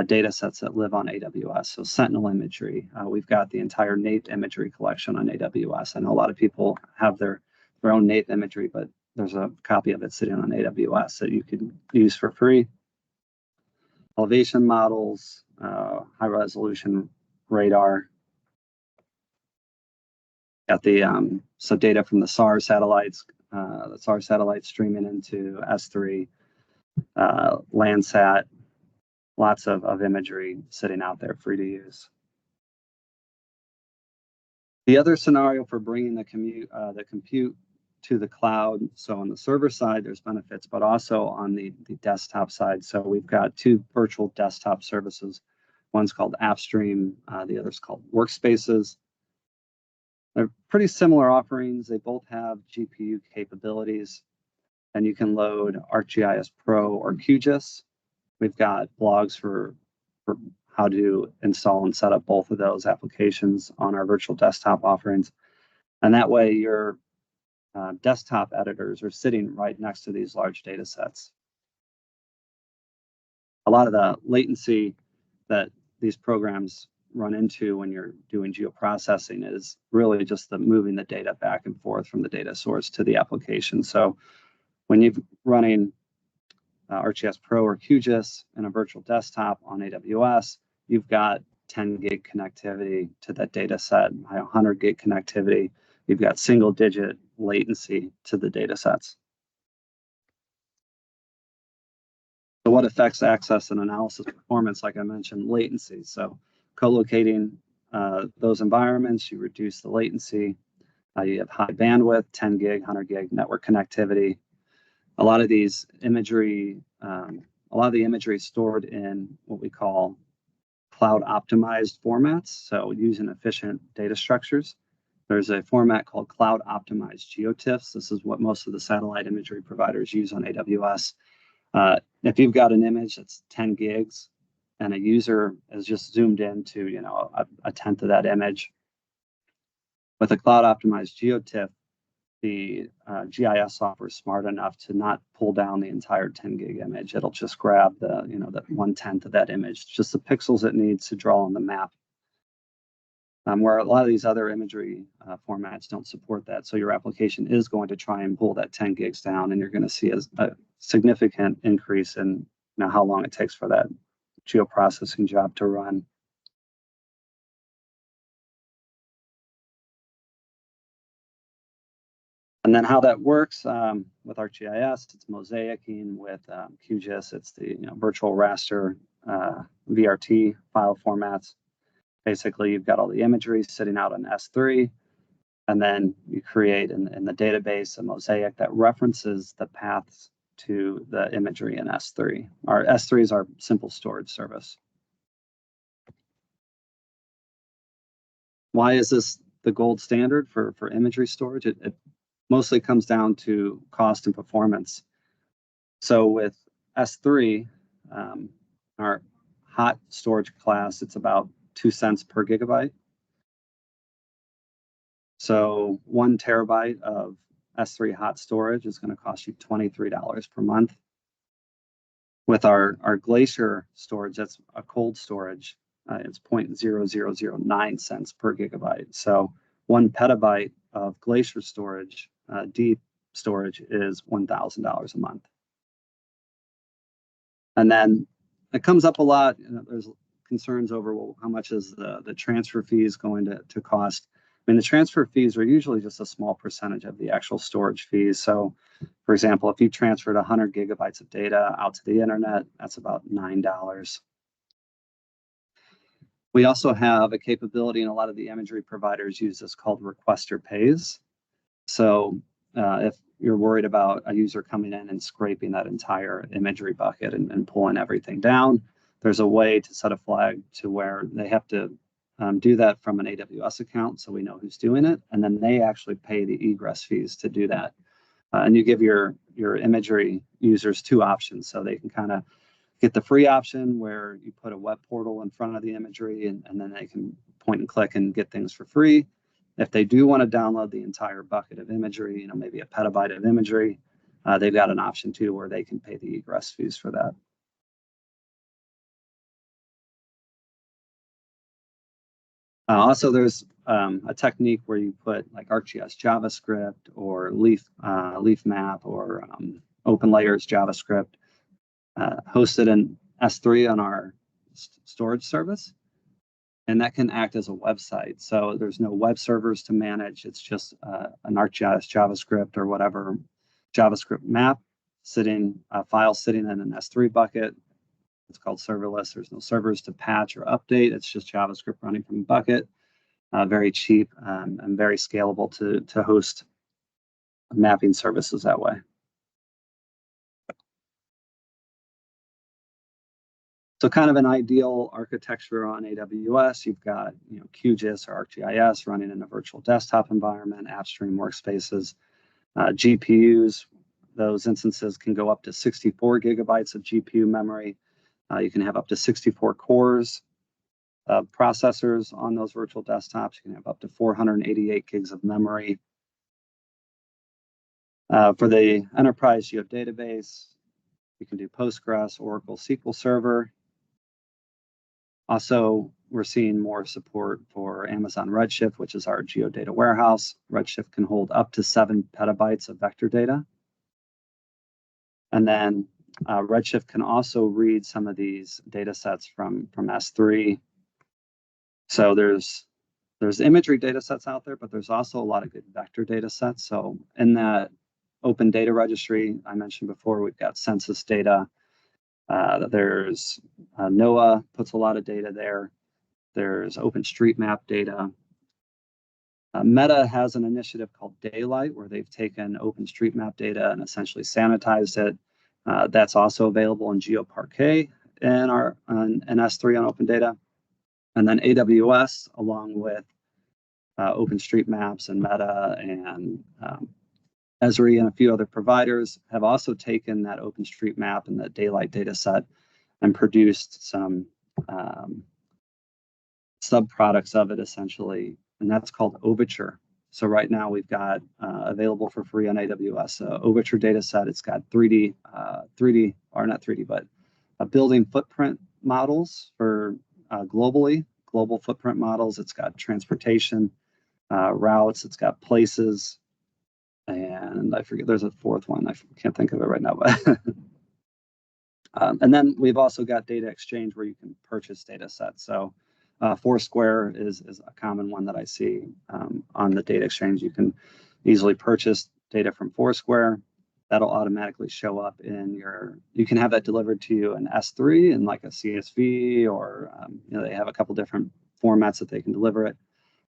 data sets that live on AWS. So Sentinel imagery, we've got the entire NAPE imagery collection on AWS. I know a lot of people have their own NAPE imagery, but there's a copy of it sitting on AWS that you can use for free. Elevation models, high resolution radar. Got the so data from the SAR satellites, streaming into S3, Landsat, lots of imagery sitting out there free to use. The other scenario for bringing the compute to the cloud, so on the server side, there's benefits, but also on the desktop side. So we've got 2 virtual desktop services. One's called AppStream, the other's called Workspaces. They're pretty similar offerings. They both have GPU capabilities, and you can load ArcGIS Pro or QGIS. We've got blogs for how to install and set up both of those applications on our virtual desktop offerings. And that way your desktop editors are sitting right next to these large data sets. A lot of the latency that these programs run into when you're doing geoprocessing is really just moving the data back and forth from the data source to the application. So when you're running ArcGIS Pro or QGIS in a virtual desktop on AWS, you've got 10 gig connectivity to that data set, 100 gig connectivity. You've got single digit latency to the data sets. So what affects access and analysis performance? Like I mentioned, latency. So co-locating those environments, you reduce the latency. You have high bandwidth, 10 gig, 100 gig network connectivity. A lot of these imagery, is stored in what we call cloud optimized formats. So using efficient data structures. There's a format called cloud optimized GeoTIFFs. This is what most of the satellite imagery providers use on AWS. If you've got an image that's 10 gigs and a user is just zoomed into, you know, a tenth of that image. With a cloud optimized GeoTIFF, the GIS software is smart enough to not pull down the entire 10 gig image. It'll just grab the, you know, that 1/10 of that image, just the pixels it needs to draw on the map. Where a lot of these other imagery formats don't support that. So your application is going to try and pull that 10 gigs down, and you're going to see a significant increase in, you know, how long it takes for that geoprocessing job to run. And then how that works with ArcGIS, it's mosaicing. With QGIS, it's the, you know, virtual raster VRT file formats. Basically, you've got all the imagery sitting out on S3, and then you create in the database a mosaic that references the paths to the imagery in S3. Our S3 is our simple storage service. Why is this the gold standard for imagery storage? It mostly comes down to cost and performance. So with S3, our hot storage class, it's about 2 cents per gigabyte. So 1 terabyte of S3 hot storage is going to cost you $23 per month. With our Glacier storage, that's a cold storage, it's 0.0009 cents per gigabyte. So 1 petabyte of Glacier storage, deep storage, is $1,000 a month. And then it comes up a lot. You know, there's concerns over, well, how much is the transfer fees going to cost? I mean, the transfer fees are usually just a small percentage of the actual storage fees. So, for example, if you transferred 100 gigabytes of data out to the internet, that's about $9. We also have a capability, and a lot of the imagery providers use this, called requester pays. So if you're worried about a user coming in and scraping that entire imagery bucket and pulling everything down, there's a way to set a flag to where they have to do that from an AWS account, so we know who's doing it, and then they actually pay the egress fees to do that. And you give your imagery users 2 options, so they can kind of get the free option where you put a web portal in front of the imagery, and then they can point and click and get things for free. If they do want to download the entire bucket of imagery, you know, maybe a petabyte of imagery, they've got an option too where they can pay the egress fees for that. Also, there's a technique where you put like ArcGIS JavaScript or Leaf Map or OpenLayers JavaScript hosted in S3 on our storage service, and that can act as a website. So there's no web servers to manage. It's just an ArcGIS JavaScript or whatever JavaScript map file sitting in an S3 bucket. It's called serverless. There's no servers to patch or update. It's just JavaScript running from a bucket. Very cheap and very scalable to host mapping services that way. So kind of an ideal architecture on AWS. You've got, you know, QGIS or ArcGIS running in a virtual desktop environment, AppStream workspaces, GPUs. Those instances can go up to 64 gigabytes of GPU memory. You can have up to 64 cores of processors on those virtual desktops. You can have up to 488 gigs of memory. For the enterprise geodatabase, you can do Postgres, Oracle, SQL Server. Also, we're seeing more support for Amazon Redshift, which is our geodata warehouse. Redshift can hold up to 7 petabytes of vector data. And then Redshift can also read some of these data sets from S3. So there's imagery data sets out there, but there's also a lot of good vector data sets. So in that open data registry I mentioned before, we've got census data. There's NOAA puts a lot of data there. There's OpenStreetMap data. Meta has an initiative called Daylight, where they've taken OpenStreetMap data and essentially sanitized it. That's also available in GeoParquet and S3 on Open Data. And then AWS, along with OpenStreetMaps and Meta and Esri and a few other providers, have also taken that OpenStreetMap and the Daylight data set and produced some subproducts of it essentially, and that's called Overture. So right now we've got available for free on AWS Overture data set. It's got 3D, or not 3D, but building footprint models for global footprint models. It's got transportation routes. It's got places, and I forget, there's a fourth one. I can't think of it right now, but and then we've also got data exchange where you can purchase data sets. So Foursquare is a common one that I see on the data exchange. You can easily purchase data from Foursquare. That'll automatically show up in you can have that delivered to you in S3 and like a CSV, or they have a couple different formats that they can deliver it,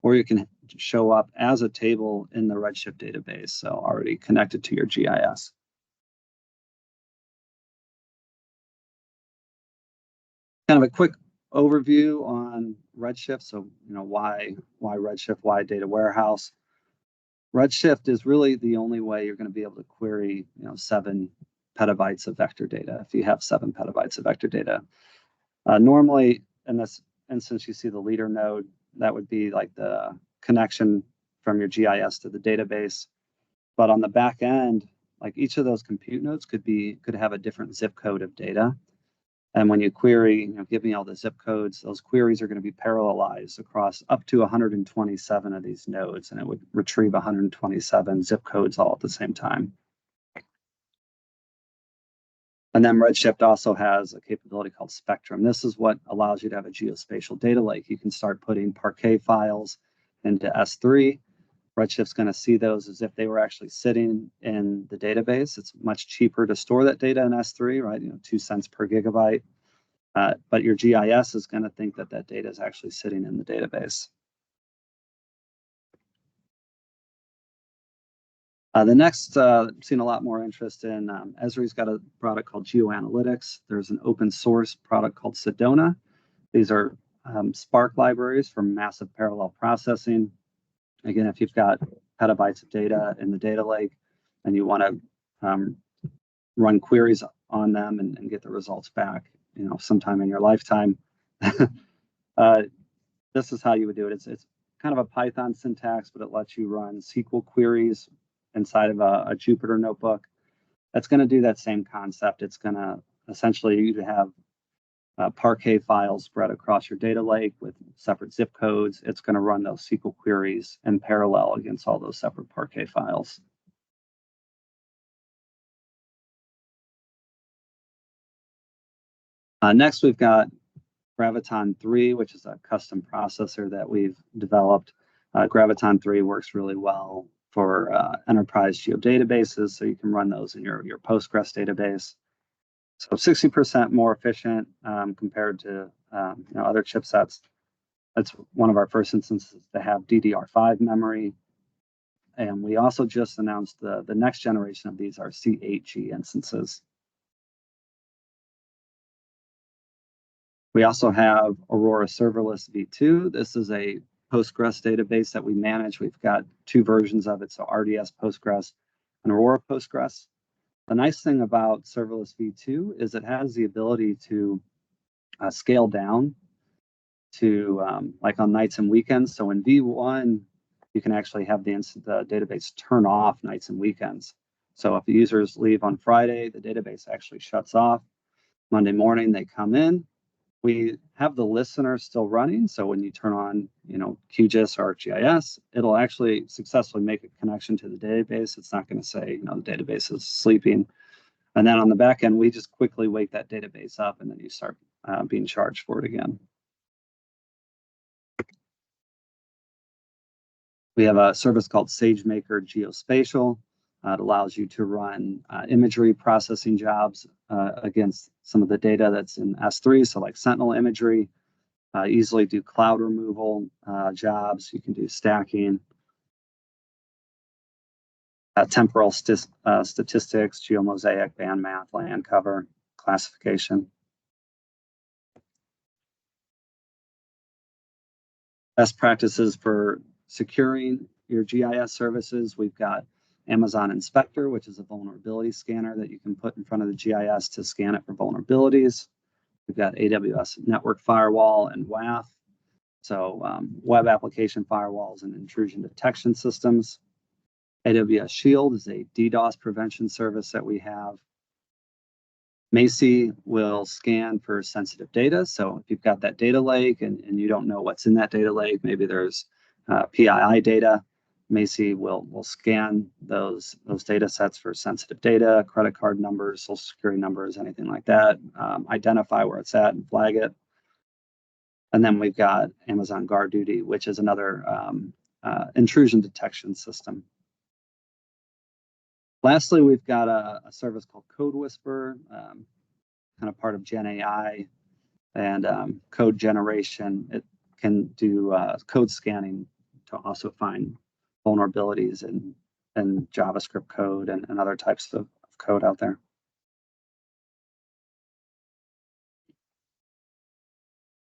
or you can show up as a table in the Redshift database, so already connected to your GIS. Kind of a quick overview on Redshift. So, why Redshift, why data warehouse? Redshift is really the only way you're going to be able to query, 7 petabytes of vector data. If you have 7 petabytes of vector data, normally in this instance, you see the leader node. That would be like the connection from your GIS to the database. But on the back end, like each of those compute nodes could have a different zip code of data. And when you query, give me all the zip codes, those queries are going to be parallelized across up to 127 of these nodes, and it would retrieve 127 zip codes all at the same time. And then Redshift also has a capability called Spectrum. This is what allows you to have a geospatial data lake. You can start putting Parquet files into S3. Redshift's going to see those as if they were actually sitting in the database. It's much cheaper to store that data in S3, right? 2 cents per gigabyte. But your GIS is going to think that that data is actually sitting in the database. The next, seen a lot more interest in, Esri's got a product called GEO Analytics. There's an open source product called Sedona. These are Spark libraries for massive parallel processing. Again, if you've got petabytes of data in the data lake and you want to run queries on them and get the results back, sometime in your lifetime, this is how you would do it. It's kind of a Python syntax, but it lets you run SQL queries inside of a Jupyter notebook. That's going to do that same concept. It's going to essentially you have Parquet files spread across your data lake with separate zip codes. It's going to run those SQL queries in parallel against all those separate Parquet files. Next, we've got Graviton 3, which is a custom processor that we've developed. Graviton 3 works really well for enterprise geodatabases, so you can run those in your Postgres database. So 60% more efficient compared to other chipsets. That's one of our first instances to have DDR5 memory. And we also just announced the next generation of these are C8G instances. We also have Aurora Serverless v2. This is a Postgres database that we manage. We've got 2 versions of it, so RDS Postgres and Aurora Postgres. The nice thing about Serverless v2 is it has the ability to scale down to like on nights and weekends. So in v1, you can actually have the database turn off nights and weekends. So if the users leave on Friday, the database actually shuts off. Monday morning, they come in. We have the listener still running. So when you turn on, QGIS or GIS, it'll actually successfully make a connection to the database. It's not going to say, the database is sleeping. And then on the back end, we just quickly wake that database up and then you start being charged for it again. We have a service called SageMaker Geospatial. It allows you to run imagery processing jobs against some of the data that's in S3, so like Sentinel imagery. Easily do cloud removal jobs. You can do stacking, temporal statistics, geomosaic, band math, land cover, classification. Best practices for securing your GIS services. We've got Amazon Inspector, which is a vulnerability scanner that you can put in front of the GIS to scan it for vulnerabilities. We've got AWS Network Firewall and WAF. So web application firewalls and intrusion detection systems. AWS Shield is a DDoS prevention service that we have. Mappy will scan for sensitive data. So if you've got that data lake and you don't know what's in that data lake, maybe there's PII data, Mappy will scan those data sets for sensitive data, credit card numbers, social security numbers, anything like that, identify where it's at and flag it. And then we've got Amazon Guard Duty, which is another intrusion detection system. Lastly, we've got a service called Code Whisperer, kind of part of Gen AI and code generation. It can do code scanning to also find vulnerabilities in JavaScript code and other types of code out there.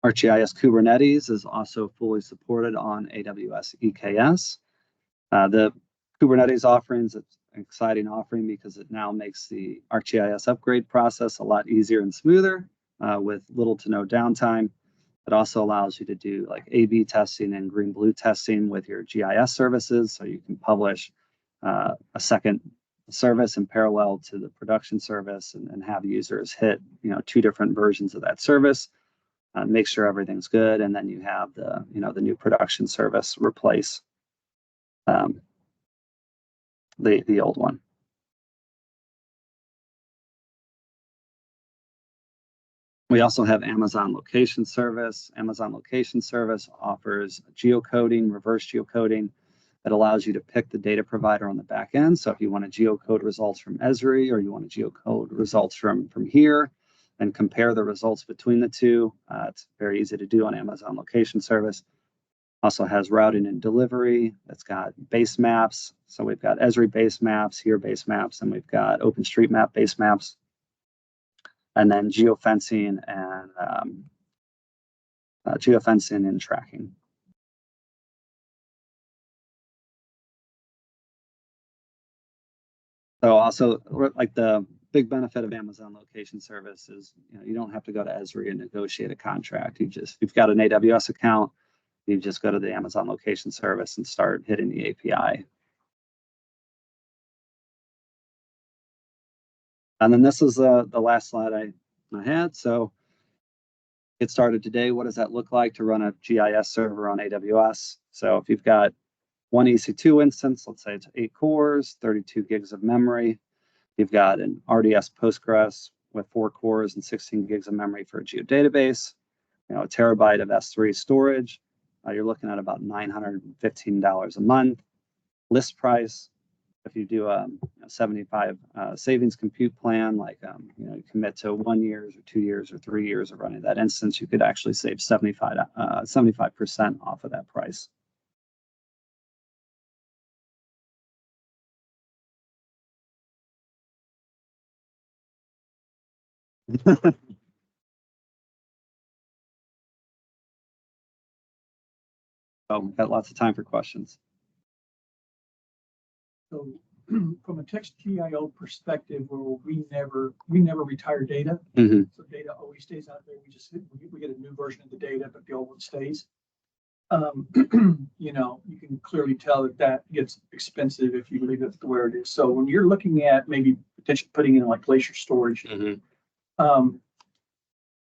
ArcGIS Kubernetes is also fully supported on AWS EKS. The Kubernetes offerings, it's an exciting offering because it now makes the ArcGIS upgrade process a lot easier and smoother with little to no downtime. It also allows you to do like A/B testing and green-blue testing with your GIS services, so you can publish a second service in parallel to the production service and have users hit 2 different versions of that service. Make sure everything's good, and then you have the the new production service replace the old one. We also have Amazon Location Service. Amazon Location Service offers geocoding, reverse geocoding. It allows you to pick the data provider on the back end. So if you want to geocode results from Esri or you want to geocode results from here and compare the results between the two, it's very easy to do on Amazon Location Service. Also has routing and delivery. It's got base maps. So we've got Esri base maps, here base maps, and we've got OpenStreetMap base maps. And then geofencing and tracking. So also, like the big benefit of Amazon Location Service is you don't have to go to Esri and negotiate a contract. You've got an AWS account, you just go to the Amazon Location Service and start hitting the API. And then this is the last slide I had. So get started today. What does that look like to run a GIS server on AWS? So if you've got one EC2 instance, let's say it's 8 cores, 32 gigs of memory. You've got an RDS Postgres with 4 cores and 16 gigs of memory for a geodatabase, a terabyte of S3 storage. You're looking at about $915 a month. List price, if you do a 75 savings compute plan, like you commit to 1 year or 2 years or 3 years of running that instance, you could actually save 75% off of that price. So we've got lots of time for questions. So from a text GIO perspective, where we never retire data. Mm-hmm. So data always stays out there. We get a new version of the data, but the old one stays. You can clearly tell that gets expensive if you leave it where it is. So when you're looking at maybe potentially putting in like glacier storage,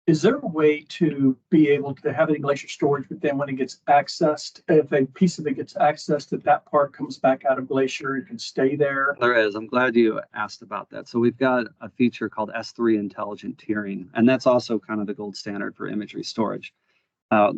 is there a way to be able to have it in glacier storage, but then when it gets accessed, if a piece of it gets accessed, that part comes back out of glacier, it can stay there? There is. I'm glad you asked about that. So we've got a feature called S3 intelligent tiering, and that's also kind of the gold standard for imagery storage.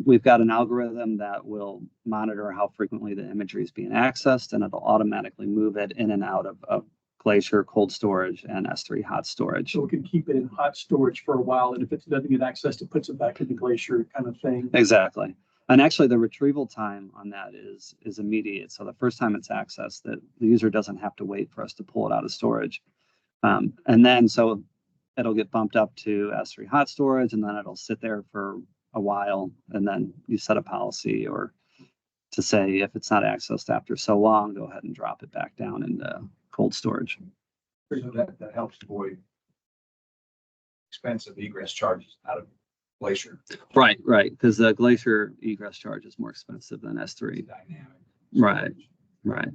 We've got an algorithm that will monitor how frequently the imagery is being accessed, and it'll automatically move it in and out of glacier cold storage and S3 hot storage. So we can keep it in hot storage for a while, and if it doesn't get accessed, it puts it back in the glacier kind of thing. Exactly. And actually the retrieval time on that is immediate. So the first time it's accessed, the user doesn't have to wait for us to pull it out of storage. And then so it'll get bumped up to S3 hot storage, and then it'll sit there for a while, and then you set a policy or to say if it's not accessed after so long, go ahead and drop it back down into cold storage. So that helps avoid expensive egress charges out of Glacier. Right, because the Glacier egress charge is more expensive than S3. Dynamic. Right, right.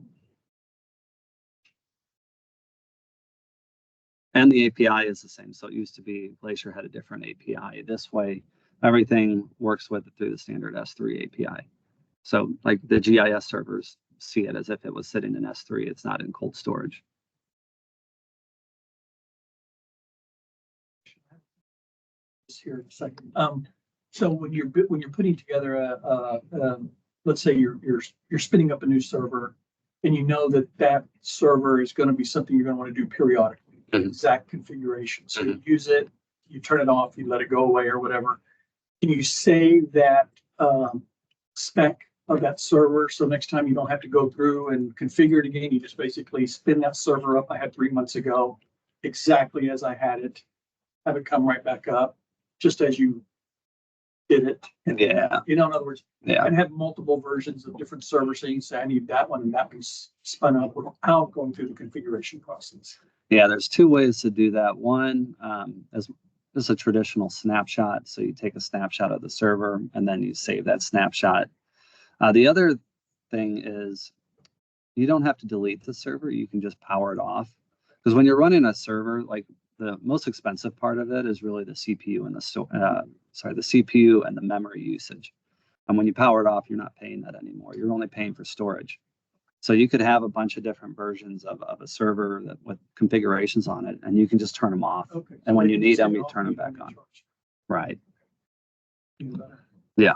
And the API is the same. So it used to be Glacier had a different API. This way, everything works with it through the standard S3 API. So like the GIS servers see it as if it was sitting in S3. It's not in cold storage. Here in a second. So when you're putting together let's say you're spinning up a new server, and you know that server is going to be something you're going to want to do periodically, the exact configuration. So you use it, you turn it off, you let it go away or whatever. Can you save that spec of that server so next time you don't have to go through and configure it again? You just basically spin that server up I had 3 months ago, exactly as I had it, have it come right back up, just as you did it. And, Yeah. in other words, Yeah. I'd have multiple versions of different servers, so you can say, I need that one, and that one's spun up without going through the configuration process. Yeah, there's two ways to do that. One, is a traditional snapshot. So you take a snapshot of the server and then you save that snapshot. The other thing is you don't have to delete the server. You can just power it off. Because when you're running a server, like the most expensive part of it is really the CPU and the CPU and the memory usage. And when you power it off, you're not paying that anymore. You're only paying for storage. So you could have a bunch of different versions of a server that with configurations on it, and you can just turn them off. Okay. And when So you can need them, turn you off, turn them you back don't on. get charged. Right. Even better. Yeah.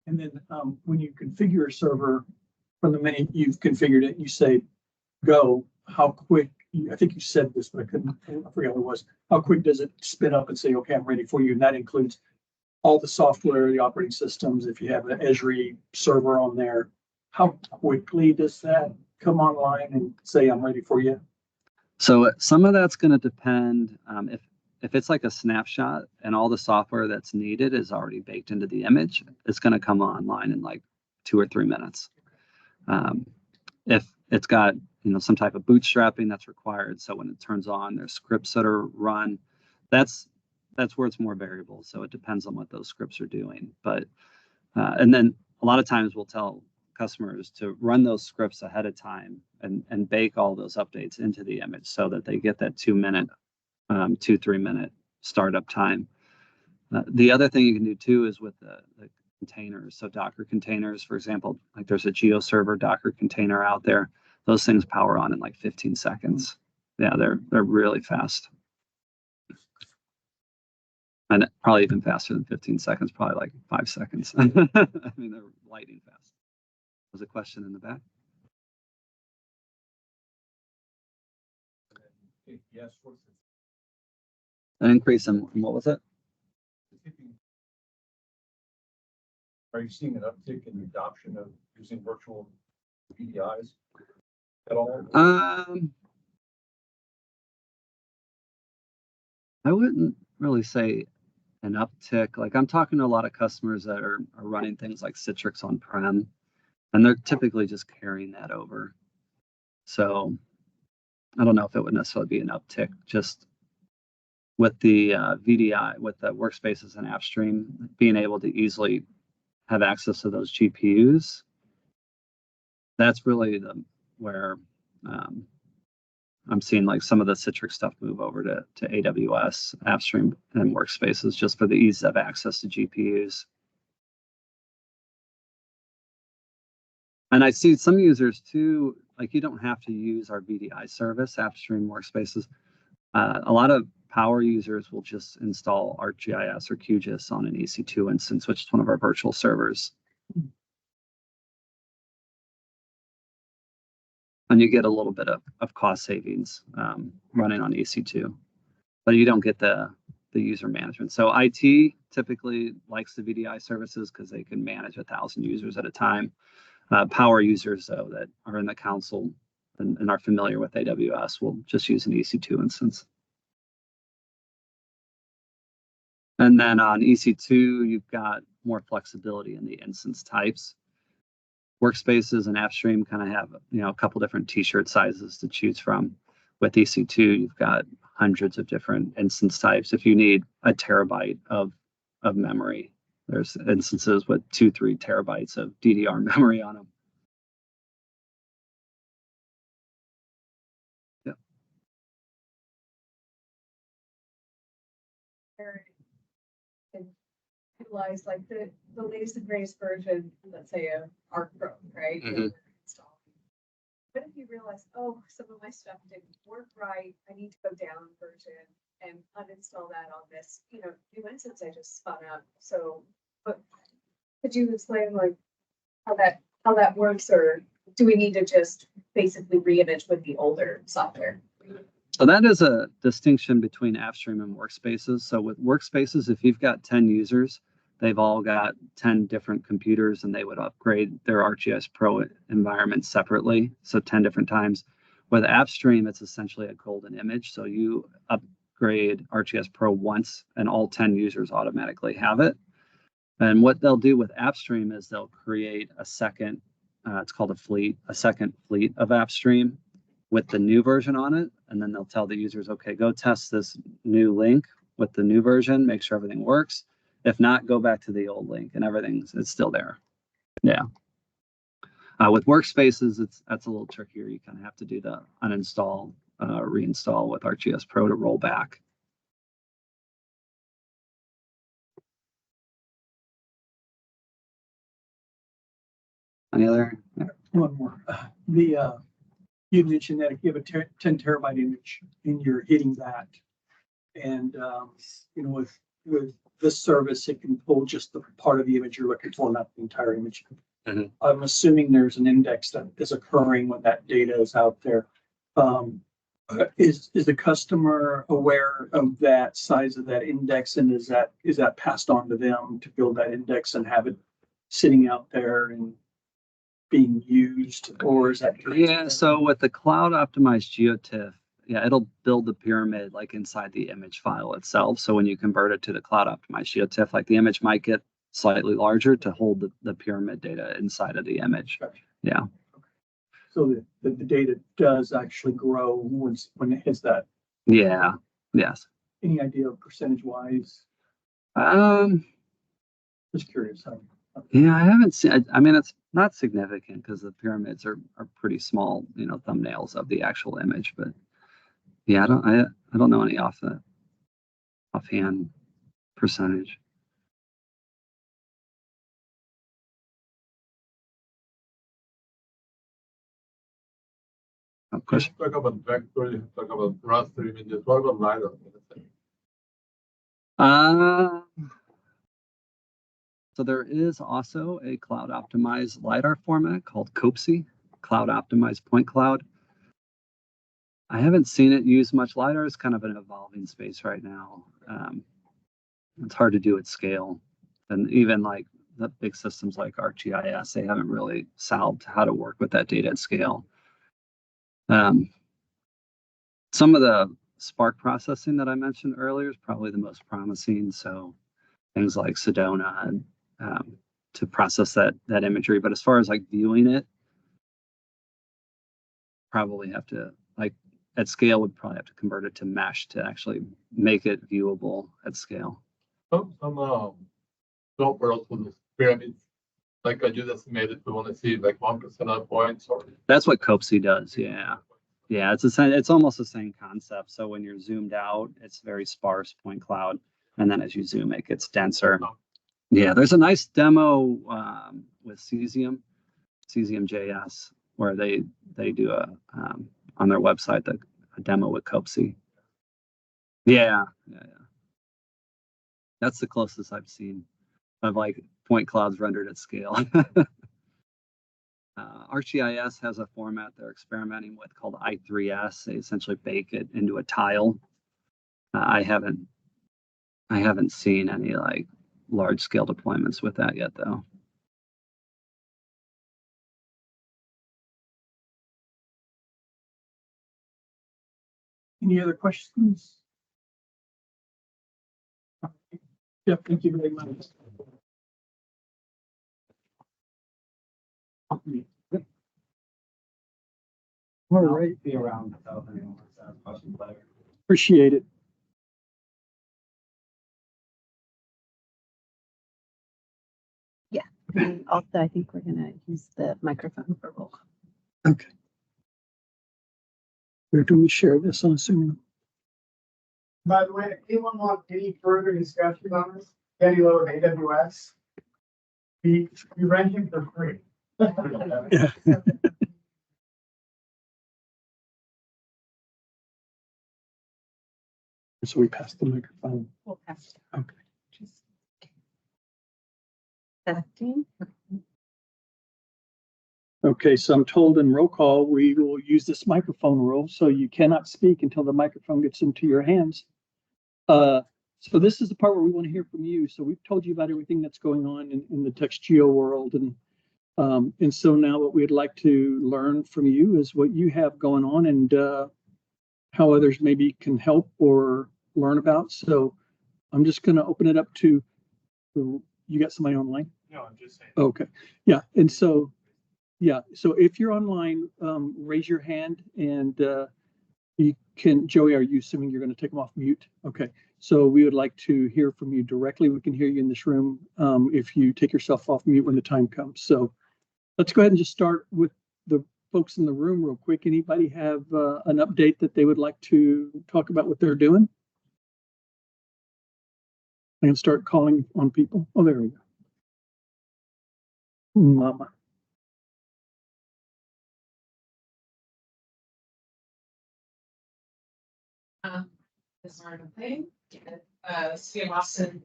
And then when you configure a server, from the minute you've configured it, you say go, how quick, I think you said this, but I forgot what it was. How quick does it spin up and say, okay, I'm ready for you? And that includes all the software, the operating systems. If you have an Imagery server on there, how quickly does that come online and say, I'm ready for you? So some of that's going to depend if it's like a snapshot and all the software that's needed is already baked into the image, it's going to come online in like 2 or 3 minutes. If it's got some type of bootstrapping that's required, so when it turns on, there's scripts that are run. That's where it's more variable. So it depends on what those scripts are doing. But and then a lot of times we'll tell customers to run those scripts ahead of time and bake all those updates into the image so that they get that 2 minute, 2-3 minute startup time. The other thing you can do too is with the containers. So Docker containers, for example, like there's a GEO server Docker container out there. Those things power on in like 15 seconds. Yeah, they're really fast. And probably even faster than 15 seconds, probably like 5 seconds. I mean, they're lightning fast. There's a question in the back. Yes. An increase in what was it? Are you seeing an uptick in the adoption of using virtual VDIs at all? I wouldn't really say an uptick. Like I'm talking to a lot of customers that are running things like Citrix on-prem, and they're typically just carrying that over. So I don't know if it would necessarily be an uptick. Just with the VDI, with the workspaces and AppStream, being able to easily have access to those GPUs, that's really where I'm seeing like some of the Citrix stuff move over to AWS, AppStream, and workspaces just for the ease of access to GPUs. And I see some users too, like you don't have to use our VDI service, AppStream workspaces. A lot of power users will just install ArcGIS or QGIS on an EC2 instance, which is one of our virtual servers. And you get a little bit of cost savings running on EC2, but you don't get the user management. So IT typically likes the VDI services because they can manage 1,000 users at a time. Power users, though, that are in the council and are familiar with AWS will just use an EC2 instance. And then on EC2, you've got more flexibility in the instance types. Workspaces and AppStream kind of have a couple different t-shirt sizes to choose from. With EC2, you've got hundreds of different instance types. If you need a terabyte of memory, there's instances with 2-3 terabytes of DDR memory on them. Yeah. And utilize like the latest and greatest version, let's say of ARC Pro, right? Mhm. What if you realize, oh, some of my stuff didn't work right, I need to go down a version and uninstall that on this, new instance I just spun up. So, but could you explain like how that works, or do we need to just basically re-image with the older software? So that is a distinction between AppStream and Workspaces. So with Workspaces, if you've got 10 users, they've all got 10 different computers and they would upgrade their ArcGIS Pro environment separately. So 10 different times. With AppStream, it's essentially a golden image. So you upgrade ArcGIS Pro once and all 10 users automatically have it. And what they'll do with AppStream is they'll create a second, it's called a second fleet of AppStream with the new version on it. And then they'll tell the users, okay, go test this new link with the new version, make sure everything works. If not, go back to the old link and it's still there. Yeah. With Workspaces, that's a little trickier. You kind of have to do the uninstall, reinstall with ArcGIS Pro to roll back. Any other? Yeah. One more. You mentioned that if you have a 10 terabyte image and you're hitting that, and with this service, it can pull just the part of the image you're looking for, not the entire image. Mhm. I'm assuming there's an index that is occurring when that data is out there. Is the customer aware of that size of that index, and is that passed on to them to build that index and have it sitting out there and being used, or is that? Yeah, so with the cloud optimized GeoTIFF, yeah, it'll build the pyramid like inside the image file itself. So when you convert it to the cloud optimized GeoTIFF, like the image might get slightly larger to hold the pyramid data inside of the image. Gotcha. Yeah. So the data does actually grow when it hits that. Yeah. Yes. Any idea of percentage wise? Just curious. Yeah, I haven't seen. I mean, it's not significant because the pyramids are pretty small, thumbnails of the actual image. But yeah, I don't know any offhand percentage. Question. Talk about vector, you talk about raster images. What about LiDAR? So there is also a cloud optimized LiDAR format called COPSI, Cloud Optimized Point Cloud. I haven't seen it used much. LiDAR is kind of an evolving space right now. It's hard to do at scale. And even like the big systems like ArcGIS, they haven't really solved how to work with that data at scale. Some of the Spark processing that I mentioned earlier is probably the most promising. So things like Sedona and to process that imagery. But as far as like viewing it, probably have to at scale would probably have to convert it to mesh to actually make it viewable at scale. Some software also the pyramids, like I just estimated, we want to see like 1% of points or. That's what COPSI does. Yeah. Yeah, it's almost the same concept. So when you're zoomed out, it's very sparse point cloud, and then as you zoom, it gets denser. Yeah, there's a nice demo with Cesium JS, where they do a on their website a demo with COPSI. Yeah. That's the closest I've seen of like point clouds rendered at scale. ArcGIS has a format they're experimenting with called I3S. They essentially bake it into a tile. I haven't seen any like large scale deployments with that yet, though. Any other questions? Yeah, thank you very much. All right. Be around without anyone question later. Appreciate it. And also, I think we're gonna use the microphone for roll call. Okay. Where do we share this on Zoom? By the way, if anyone want any further discussion on this, Kenny Lowe of AWS, we rent him for free. Yeah. So we passed the microphone. We'll pass. Okay. Testing. Okay, so I'm told in roll call, we will use this microphone rule, so you cannot speak until the microphone gets into your hands. So this is the part where we want to hear from you. So we've told you about everything that's going on in the TextGeo world. And so now what we'd like to learn from you is what you have going on and how others maybe can help or learn about. So I'm just going to open it up to, you got somebody online? No, I'm just saying. Okay, yeah, and so, yeah, so if you're online, raise your hand and you can, Joey, are you assuming you're going to take them off mute? Okay, so we would like to hear from you directly. We can hear you in this room if you take yourself off mute when the time comes. So let's go ahead and just start with the folks in the room real quick. Anybody have an update that they would like to talk about what they're doing? And start calling on people. Oh, there we go. Mama. This is Martin Thing, City of Austin,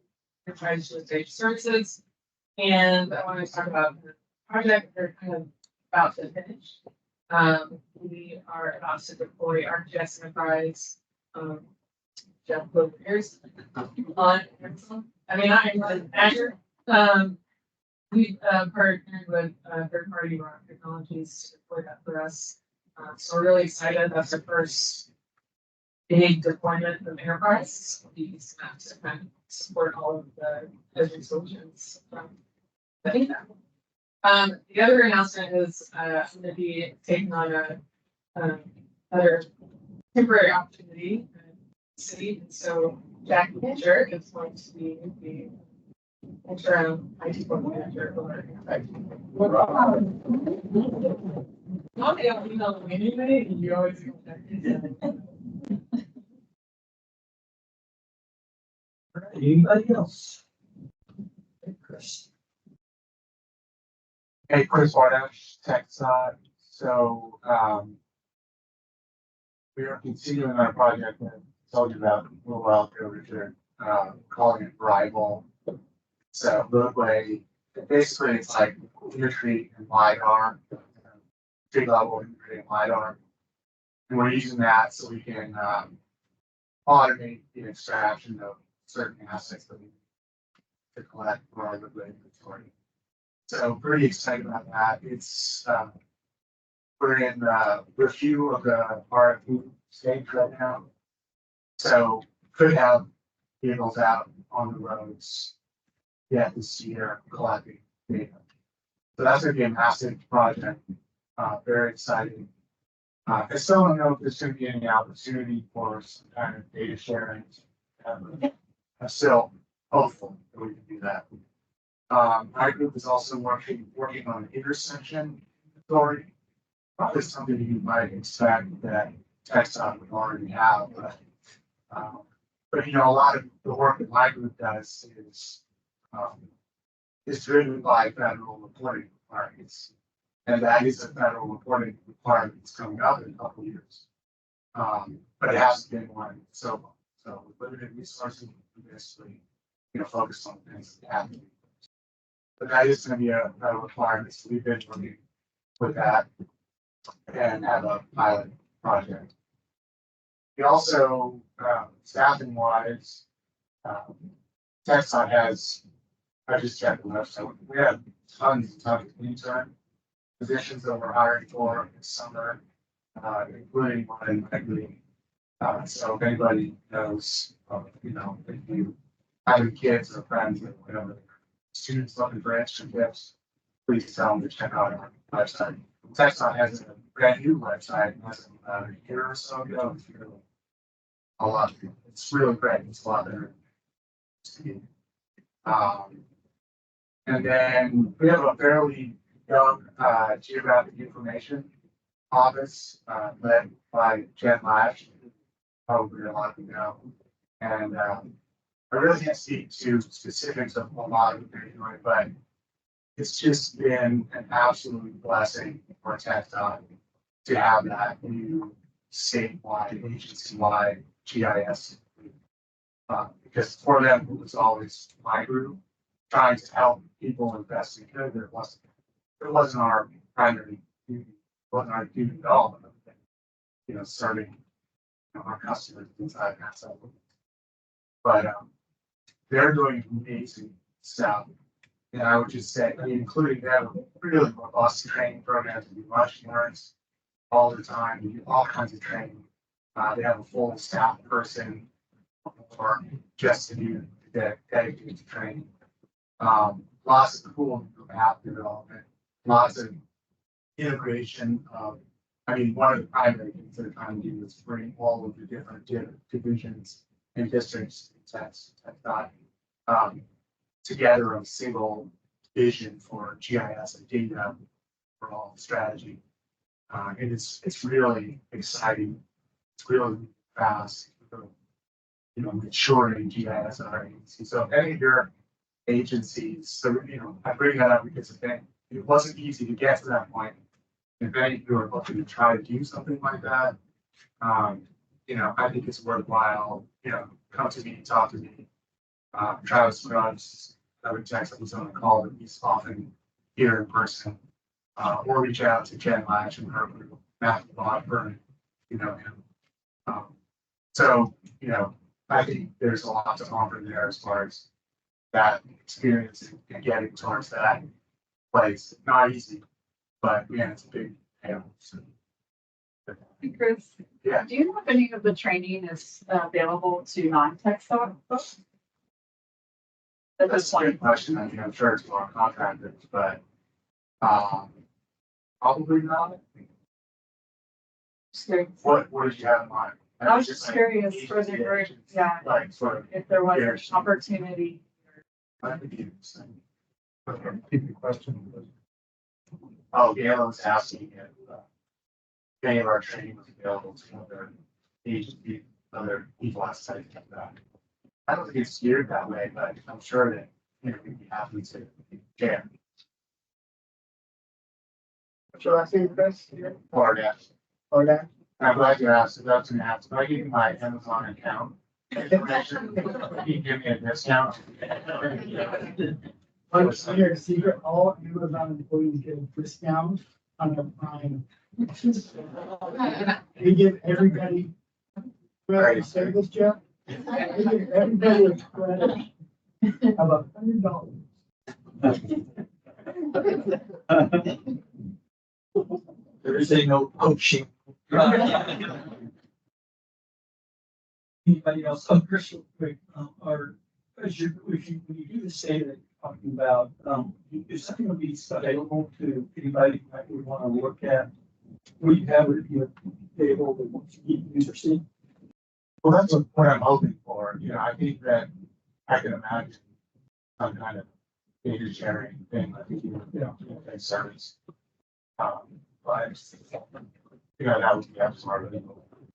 Enterprise Data Services. And I want to talk about the project we're kind of about to finish. We are about to deploy ArcGIS Enterprise, Jeff Clover's on Amazon. I mean, not Amazon, Azure. We've partnered with third-party rock technologies to deploy that for us. So we're really excited. That's our first big deployment of enterprise. We use Maps to kind of support all of the Azure solutions. I think that. The other announcement is I'm going to be taking on a other temporary opportunity in the city. And so Jack Pitcher is going to be the interim IT manager for our enterprise. Not the email me anyway, and you always Anybody else? Hey, Chris. Hey, Chris Wardash, TechSide. So we are continuing our project that I told you about a little while ago, Richard, calling it Rival. So roadway, basically it's like imagery and LiDAR, tree level imagery and LiDAR. And we're using that so we can automate the extraction of certain assets that we need to collect for our roadway inventory. So pretty excited about that. It's we're in review of the RFP stage right now. So could have vehicles out on the roads yet this year collecting data. So that's going to be a massive project. Very exciting. I still don't know if there's going to be any opportunity for some kind of data sharing. I'm still hopeful that we can do that. My group is also working on an intersection authority. Probably something you might expect that TechSide would already have, but you know, a lot of the work that my group does is driven by federal reporting requirements, and that is a federal reporting requirement that's coming up in a couple of years. But it hasn't been one so long. So with limited resources, we basically, focus on things that have to be. But that is going to be a requirement. So we've been working with that and have a pilot project. We also, staffing wise, TechSide has, I just checked the website, we have tons and tons of intern positions that we're hiring for this summer, including one in Imagery. So if anybody knows, if you have any kids or friends or whatever, students looking for internships, please tell them to check out our website. TechSide has a brand new website, a year or so ago. a lot. It's really great. It's a lot better. And then we have a fairly young geographic information office led by Jen Lash, probably a lot of you know. And I really can't speak to specifics of a lot of what they're doing, but it's just been an absolute blessing for TechDot to have that new statewide, agency-wide GIS. Because for them, it was always my group trying to help people as best we could. It wasn't our primary duty, it wasn't our duty at all. You know, serving our customers inside that. But they're doing amazing stuff. And I would just say, I mean, including them, really robust training programs, we much learns all the time, we do all kinds of training. They have a full staff person or just to do dedicated to training. Lots of cool app development, lots of integration of, I mean, one of the primary things they're trying to do is bring all of the different divisions and districts together on a single vision for GIS and data for all strategy. And it's really exciting. It's really fast. You know, maturing GIS in our agency. So any of your agencies, so I bring that up because it wasn't easy to get to that point. If any of you are looking to try to do something like that, I think it's worthwhile. Come to me, talk to me. Travis Grubbs, I would text him on a call, but he's often here in person. Or reach out to Jen Lash and her group, Mappy Bodburn, him. I think there's a lot to offer there as far as that experience and getting towards that place. Not easy, but man, it's a big payoff. So. Hey, Chris, yeah. Do you know if any of the training is available to non-tech staff? That's a good question. I mean, I'm sure it's more contractors, but probably not. What did you have in mind? I was just curious for the group, yeah, like sort of if there was an opportunity. I think you repeat the question. Oh, Gail was asking if any of our training was available to other agencies, other people outside of that. I don't think it's geared that way, but I'm sure that we'd be happy to share. Should I say Chris? Or that. Or that? I'm glad you asked. That's an ask. If I give you my Amazon account information, you give me a discount. But here's a secret, all Amazon employees get a discount on their Prime. They give everybody, well, say this, Jeff? They give everybody a credit of $100. There is a no poaching. Anybody else? Chris, real quick, when you do the say that you're talking about, is something going to be available to anybody who might want to look at what you have with your table that wants to keep interested? Well, that's what I'm hoping for. I think that I can imagine some kind of data sharing thing, like a service. But that would be absolutely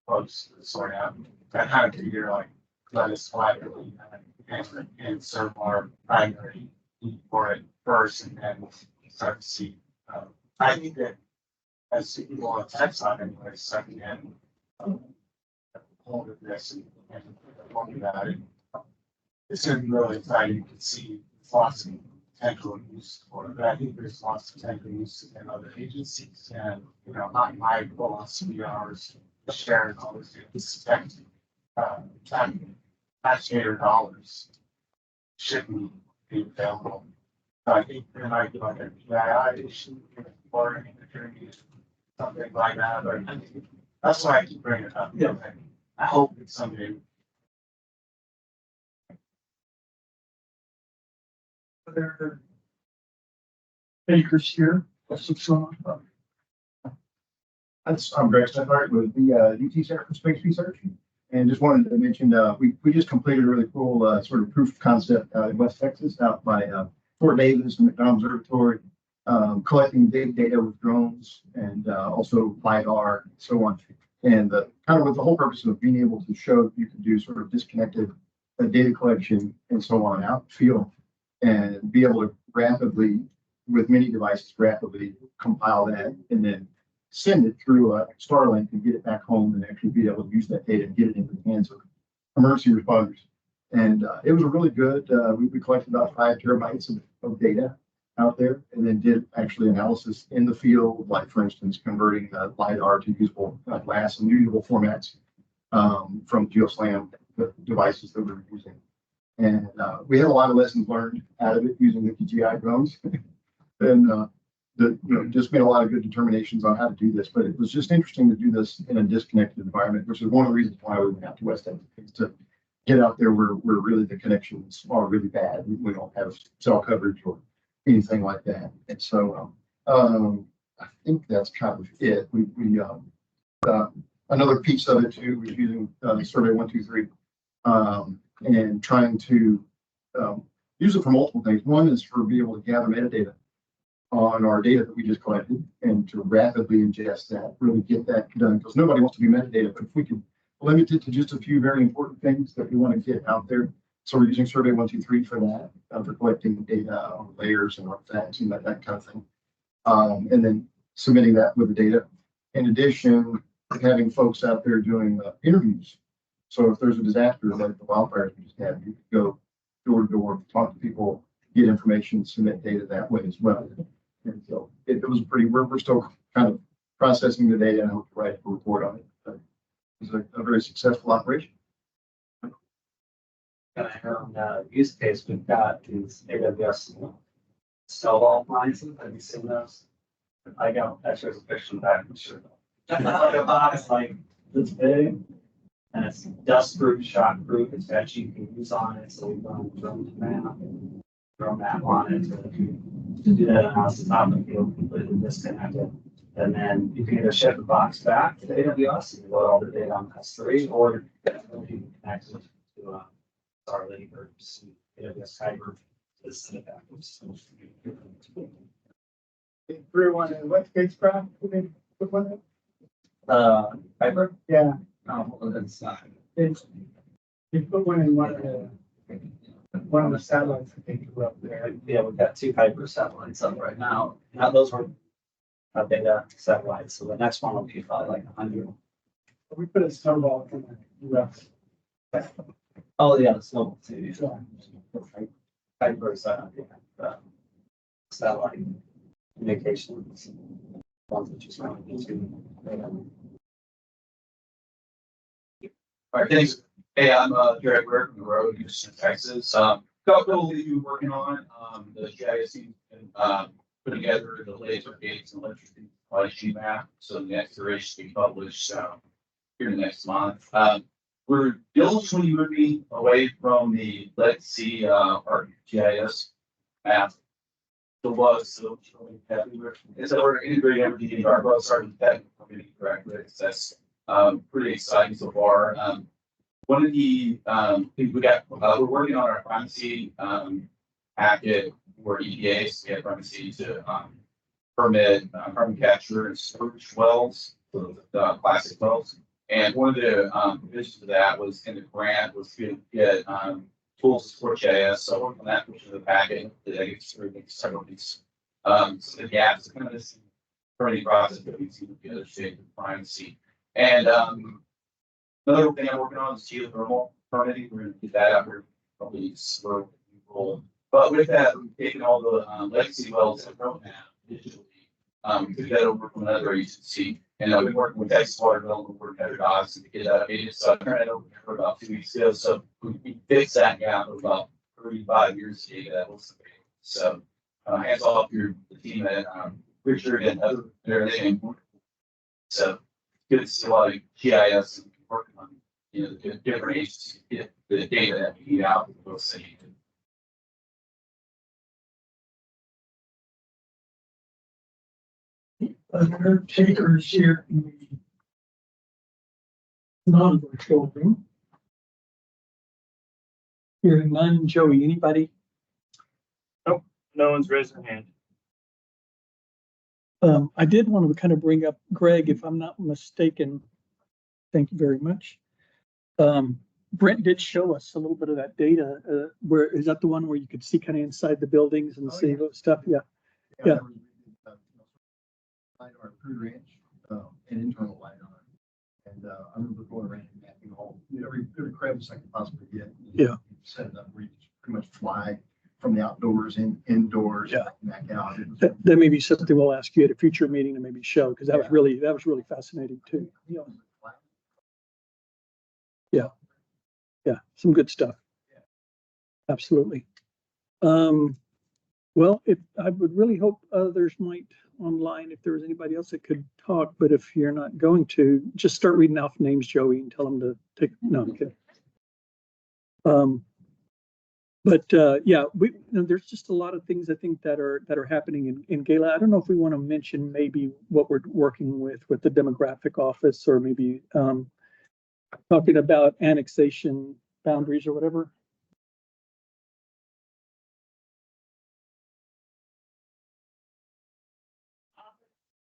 close to sort out. I kind of figure like let us collaborate and serve our primary need for it first, and then start to see. I think that as people on tech side anyway, second hand hold of this and talking about it, it's going to be really exciting to see lots of potential use for it. But I think there's lots of potential use in other agencies, and not my philosophy, ours, sharing all this expect taxpayer dollars shouldn't be available. So I think there might be like a GII issue or an imagery, something like that. But that's why I keep bringing it up. Yeah. I hope it's someday. Other bakers here. What's going on? I'm Greg Steinhardt with the UT Center for Space Research. And just wanted to mention, we just completed a really cool sort of proof of concept in West Texas out by Fort Davis and McDonald Observatory, collecting big data with drones and also LiDAR and so on. And kind of with the whole purpose of being able to show that you can do sort of disconnected data collection and so on out in the field and be able to rapidly, with many devices, rapidly compile that and then send it through Starlink and get it back home and actually be able to use that data and get it into the hands of emergency responders. And it was a really good, we collected about 5 terabytes of data out there and then did actually analysis in the field, like for instance, converting LiDAR to usable glass and usable formats from GeoSlam devices that we were using. And we had a lot of lessons learned out of it using the DJI drones. And just made a lot of good determinations on how to do this, but it was just interesting to do this in a disconnected environment, which is one of the reasons why we went out to West Texas, to get out there where really the connections are really bad. We don't have cell coverage or anything like that. And so I think that's kind of it. Another piece of it too was using Survey 123 and trying to use it for multiple things. One is for being able to gather metadata on our data that we just collected and to rapidly ingest that, really get that done, because nobody wants to be metadata, but if we can limit it to just a few very important things that we want to get out there. So we're using Survey 123 for that, for collecting data on layers and artifacts and that kind of thing. And then submitting that with the data. In addition, having folks out there doing interviews. So if there's a disaster like the wildfires we just had, you could go door to door, talk to people, get information, submit data that way as well. And so it was we're still kind of processing the data and hope to write a report on it. But it was a very successful operation. Use case we've got is AWS snowball appliances. Have you seen those? I got actually a picture of that. I'm sure. Like a box like this big, and it's dust proof, shock proof. It's got GPUs on it, so we run drone map on it to do that analysis out in the field completely disconnected. And then you can either ship the box back to AWS and load all the data on S3, or you can connect it to Starlink or AWS Kyber to send it backwards. Threw one in what spacecraft? Put one in? Kyber? Yeah. No, it's not. You put one in one of the satellites, I think, were up there. Yeah, we've got 2 Kyber satellites up right now. Now those were beta satellites, so the next one will be probably like 100. We put a snowball in the US. Oh yeah, the snowball too. Kyber satellite communications. Ones which is running into. All right, thanks. Hey, I'm Jared Burke from the road, Houston, Texas. Couple that you're working on, the GIS team put together the laser gates and electricity supply map. So the next iteration will be published here in the next month. We're diligently moving away from the legacy our GIS map. The was so we're integrating everything into our both starting technical committee correctly. That's pretty exciting so far. One of the things we got, we're working on our primacy packet for EPAs to get primacy to permit carbon capture and storage wells, so the classic wells. And one of the provisions of that was in the grant was to get tools to support GIS. So on that portion of the packet, that I get through several of these. So the gaps kind of this permitting process that we see with the other state of primacy. And another thing I'm working on is geothermal permitting. We're going to get that out here probably slow. But with that, we've taken all the legacy wells that don't have digitally. We took that over from another agency, and we've been working with Texas Water Development Board and other dogs to get that updated. So I turned it over for about 2 weeks ago. So we fixed that gap of about 35 years ago. That was so hands off your the team at Richard and other everything. So good to see a lot of GIS and working on the different agencies to get the data that we need out of both cities. Other takers here in non-virtual room? Hearing none. Joey, anybody? No one's raised their hand. I did want to kind of bring up Greg, if I'm not mistaken. Thank you very much. Brent did show us a little bit of that data. Where is that the one where you could see kind of inside the buildings and see what stuff? Yeah. Yeah. LiDAR crude ranch, and internal LiDAR. And I remember going around and mapping all, every crevice I could possibly get. Yeah. Set it up where you pretty much fly from the outdoors and indoors. Yeah. Back out. That may be something we'll ask you at a future meeting to maybe show, because that was really fascinating too. Yeah. Yeah. Some good stuff. Absolutely. Well, if I would really hope others might online, if there was anybody else that could talk, but if you're not going to, just start reading off names, Joey, and tell them to take, no, I'm kidding. Yeah, there's just a lot of things I think that are happening in Gala. I don't know if we want to mention maybe what we're working with the demographic office, or maybe talking about annexation boundaries or whatever.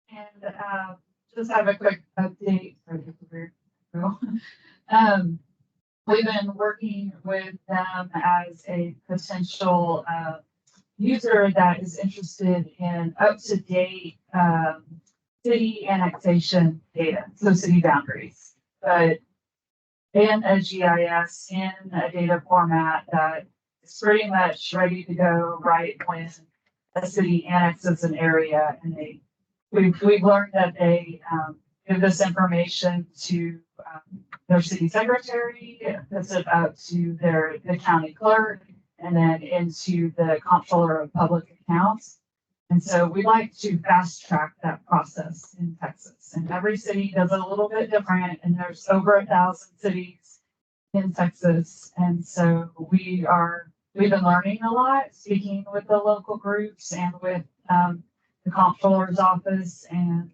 And just have a quick update. We've been working with them as a potential user that is interested in up-to-date city annexation data, so city boundaries, but in a GIS, in a data format that is pretty much ready to go right when a city annexes an area, and we've learned that they give this information to their city secretary, puts it up to the county clerk, and then into the comptroller of public accounts. And so we like to fast track that process in Texas. And every city does it a little bit different. And there's over 1,000 cities in Texas. And so we've been learning a lot, speaking with the local groups and with the comptroller's office. And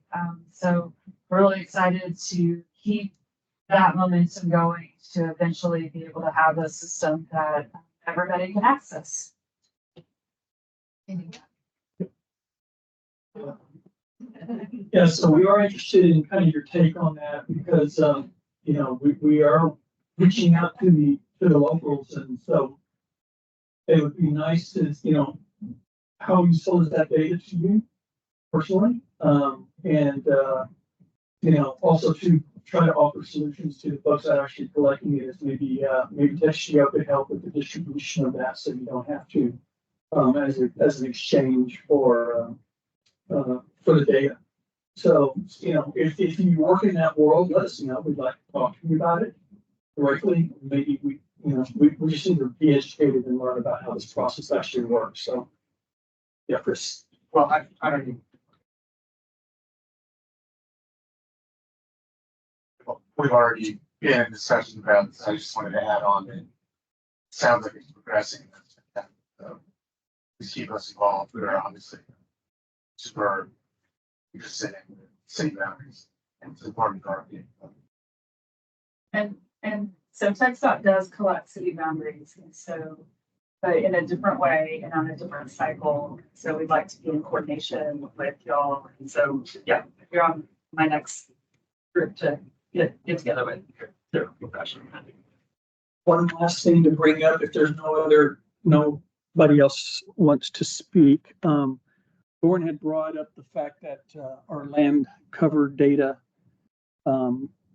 so we're really excited to keep that momentum going to eventually be able to have a system that everybody can access. Yeah, so we are interested in kind of your take on that, because we are reaching out to the locals, and so it would be nice to, how useful is that data to you personally, and also to try to offer solutions to the folks that are actually collecting it. Is maybe TextGeo could help with the distribution of that, so you don't have to as an exchange for the data. So if you work in that world, let us know. We'd like to talk to you about it directly. Maybe we just need to be educated and learn about how this process actually works. So yeah, Chris. Well, I don't even. We've already been in discussions about this. I just wanted to add on that it sounds like it's progressing. So just keep us involved. We're obviously super interested in city boundaries and supporting our people. And so TxDOT does collect city boundaries, and so, but in a different way and on a different cycle. So we'd like to be in coordination with y'all. And so, yeah, you're on my next group to get together with their professional. One last thing to bring up, if there's nobody else wants to speak. Lauren had brought up the fact that our land cover data,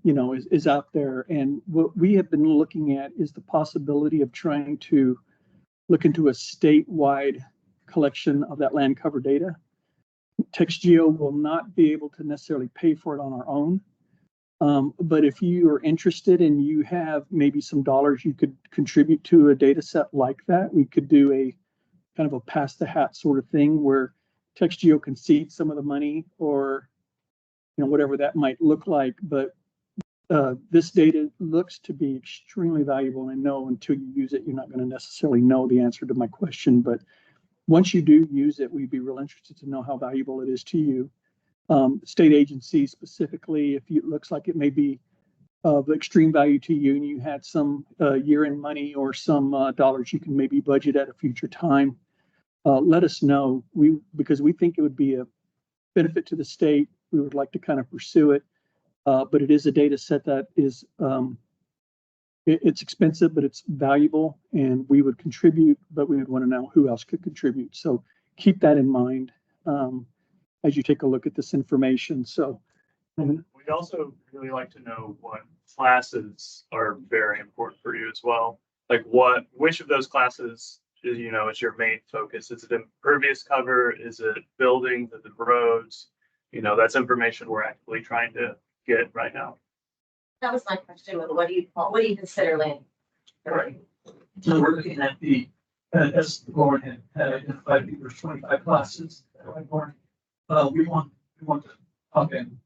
is out there, and what we have been looking at is the possibility of trying to look into a statewide collection of that land cover data. TextGeo will not be able to necessarily pay for it on our own. But if you are interested and you have maybe some dollars you could contribute to a data set like that, we could do a kind of a pass the hat sort of thing where TextGeo can seed some of the money, or whatever that might look like. But this data looks to be extremely valuable, and I know until you use it, you're not going to necessarily know the answer to my question. But once you do use it, we'd be real interested to know how valuable it is to you. State agencies specifically, if it looks like it may be of extreme value to you and you had some year-end money or some dollars you can maybe budget at a future time, let us know. Because we think it would be a benefit to the state. We would like to kind of pursue it, but it is a data set that is it's expensive, but it's valuable, and we would contribute, but we would want to know who else could contribute. So keep that in mind as you take a look at this information. So we'd also really like to know what classes are very important for you as well. Like which of those classes is your main focus? Is it impervious cover? Is it buildings? Is it roads? That's information we're actively trying to get right now. That was my question. What do you consider land? Right. So we're looking at as the board had identified, there's 25 classes. We want to up in.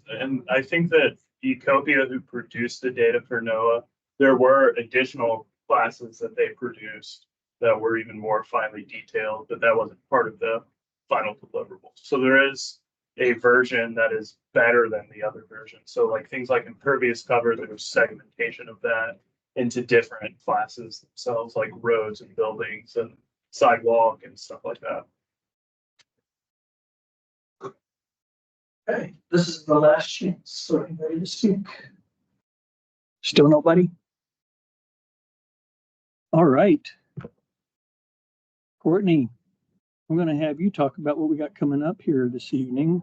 And I think that Ecopia, who produced the data for NOAA, there were additional classes that they produced that were even more finely detailed, but that wasn't part of the final deliverable. So there is a version that is better than the other version. So like things like impervious cover, there's segmentation of that into different classes themselves, like roads and buildings and sidewalk and stuff like that. Okay, this is the last chance for anybody to speak. still nobody? All right. Courtney, I'm going to have you talk about what we got coming up here this evening.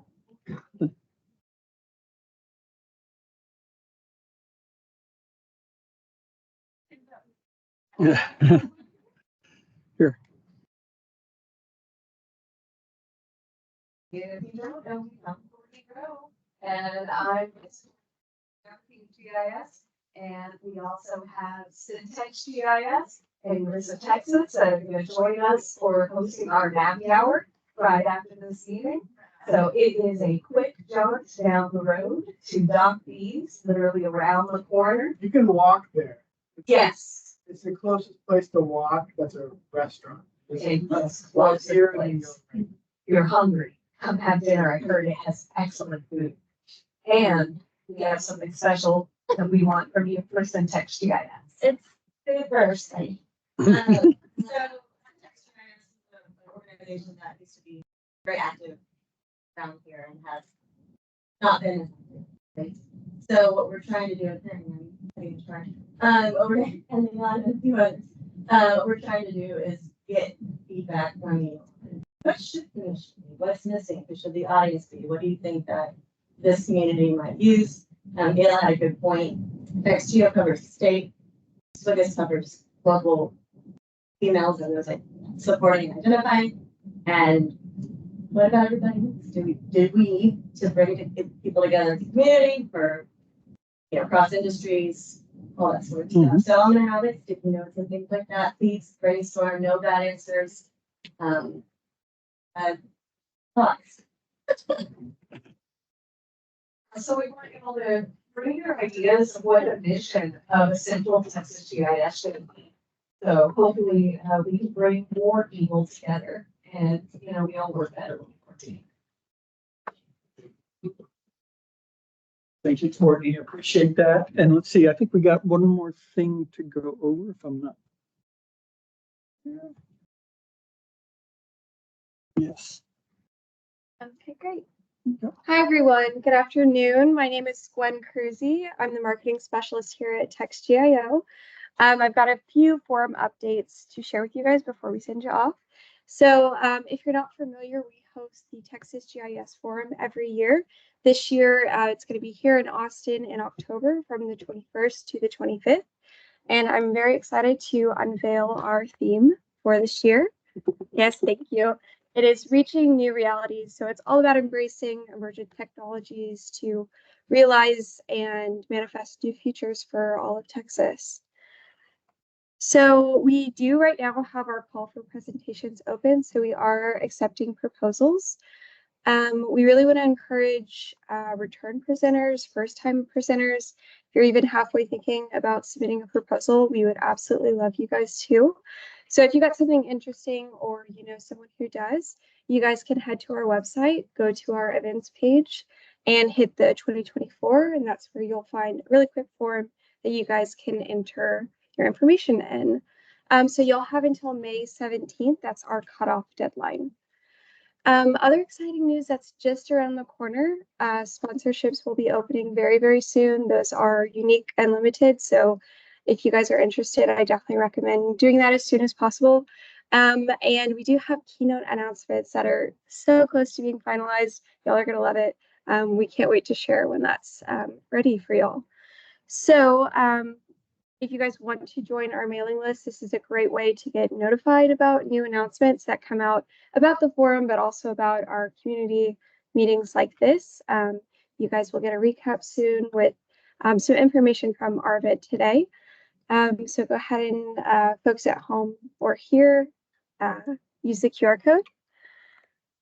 Yeah. Here. If you don't know me, I'm Courtney Grow, and I'm GIS, and we also have Syntex GIS in Marissa, Texas, that are going to join us for hosting our Mappy Hour right after this meeting. So it is a quick jaunt down the road to Doc B's, literally around the corner. You can walk there. Yes. It's the closest place to walk. That's a restaurant. You're hungry. Come have dinner. I heard it has excellent food. And we have something special that we want from you for Syntex GIS. It's food first. So Syntex GIS is an organization that used to be very active around here and has not been. So what we're trying to do is what we're trying to do is get feedback from you. What should commission be? What's missing? Who should the audience be? What do you think that this community might use? Gail had a good point. GIO covers the state. SWIGIS covers local females and those like supporting and identifying. And what about everybody else? Did we need to bring people together in the community for cross industries, all that sort of stuff? So I'm gonna have it, sticky notes and things like that. Please brainstorm, no bad answers. Thoughts. So we want people to bring your ideas of what a vision of a Central Texas GIS should be. So hopefully we can bring more people together, and we all work better when we work together. Thank you, Courtney. I appreciate that. And let's see, I think we got one more thing to go over if I'm not. Yes. Okay, great. Hi, everyone. Good afternoon. My name is Gwen Cruzy. I'm the marketing specialist here at TextGIO. I've got a few forum updates to share with you guys before we send you off. So if you're not familiar, we host the Texas GIS Forum every year. This year, it's going to be here in Austin in October from the 21st to the 25th. And I'm very excited to unveil our theme for this year. Yes, thank you. It is reaching new realities. So it's all about embracing emergent technologies to realize and manifest new futures for all of Texas. So we do right now have our call for presentations open. So we are accepting proposals. We really want to encourage return presenters, first-time presenters. If you're even halfway thinking about submitting a proposal, we would absolutely love you guys too. So if you got something interesting or you know someone who does, you guys can head to our website, go to our events page, and hit the 2024, and that's where you'll find a really quick form that you guys can enter your information in. So you'll have until May 17th. That's our cutoff deadline. Other exciting news that's just around the corner, sponsorships will be opening very, very soon. Those are unique and limited. So if you guys are interested, I definitely recommend doing that as soon as possible. And we do have keynote announcements that are so close to being finalized. Y'all are going to love it. We can't wait to share when that's ready for y'all. So if you guys want to join our mailing list, this is a great way to get notified about new announcements that come out about the forum, but also about our community meetings like this. You guys will get a recap soon with some information from Arvid today. So go ahead and folks at home or here, use the QR code.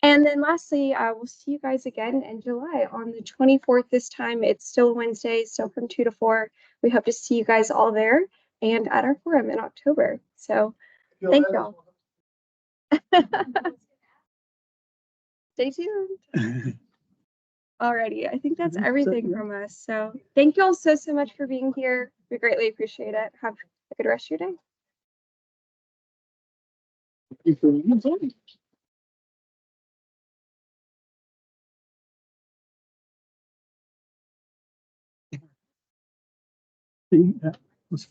And then lastly, we'll see you guys again in July on the 24th this time. It's still Wednesday, still from 2 to 4. We hope to see you guys all there and at our forum in October. So thank y'all. Stay tuned. Alrighty, I think that's everything from us. So thank you all so much for being here. We greatly appreciate it. Have a good rest of your day. See, that was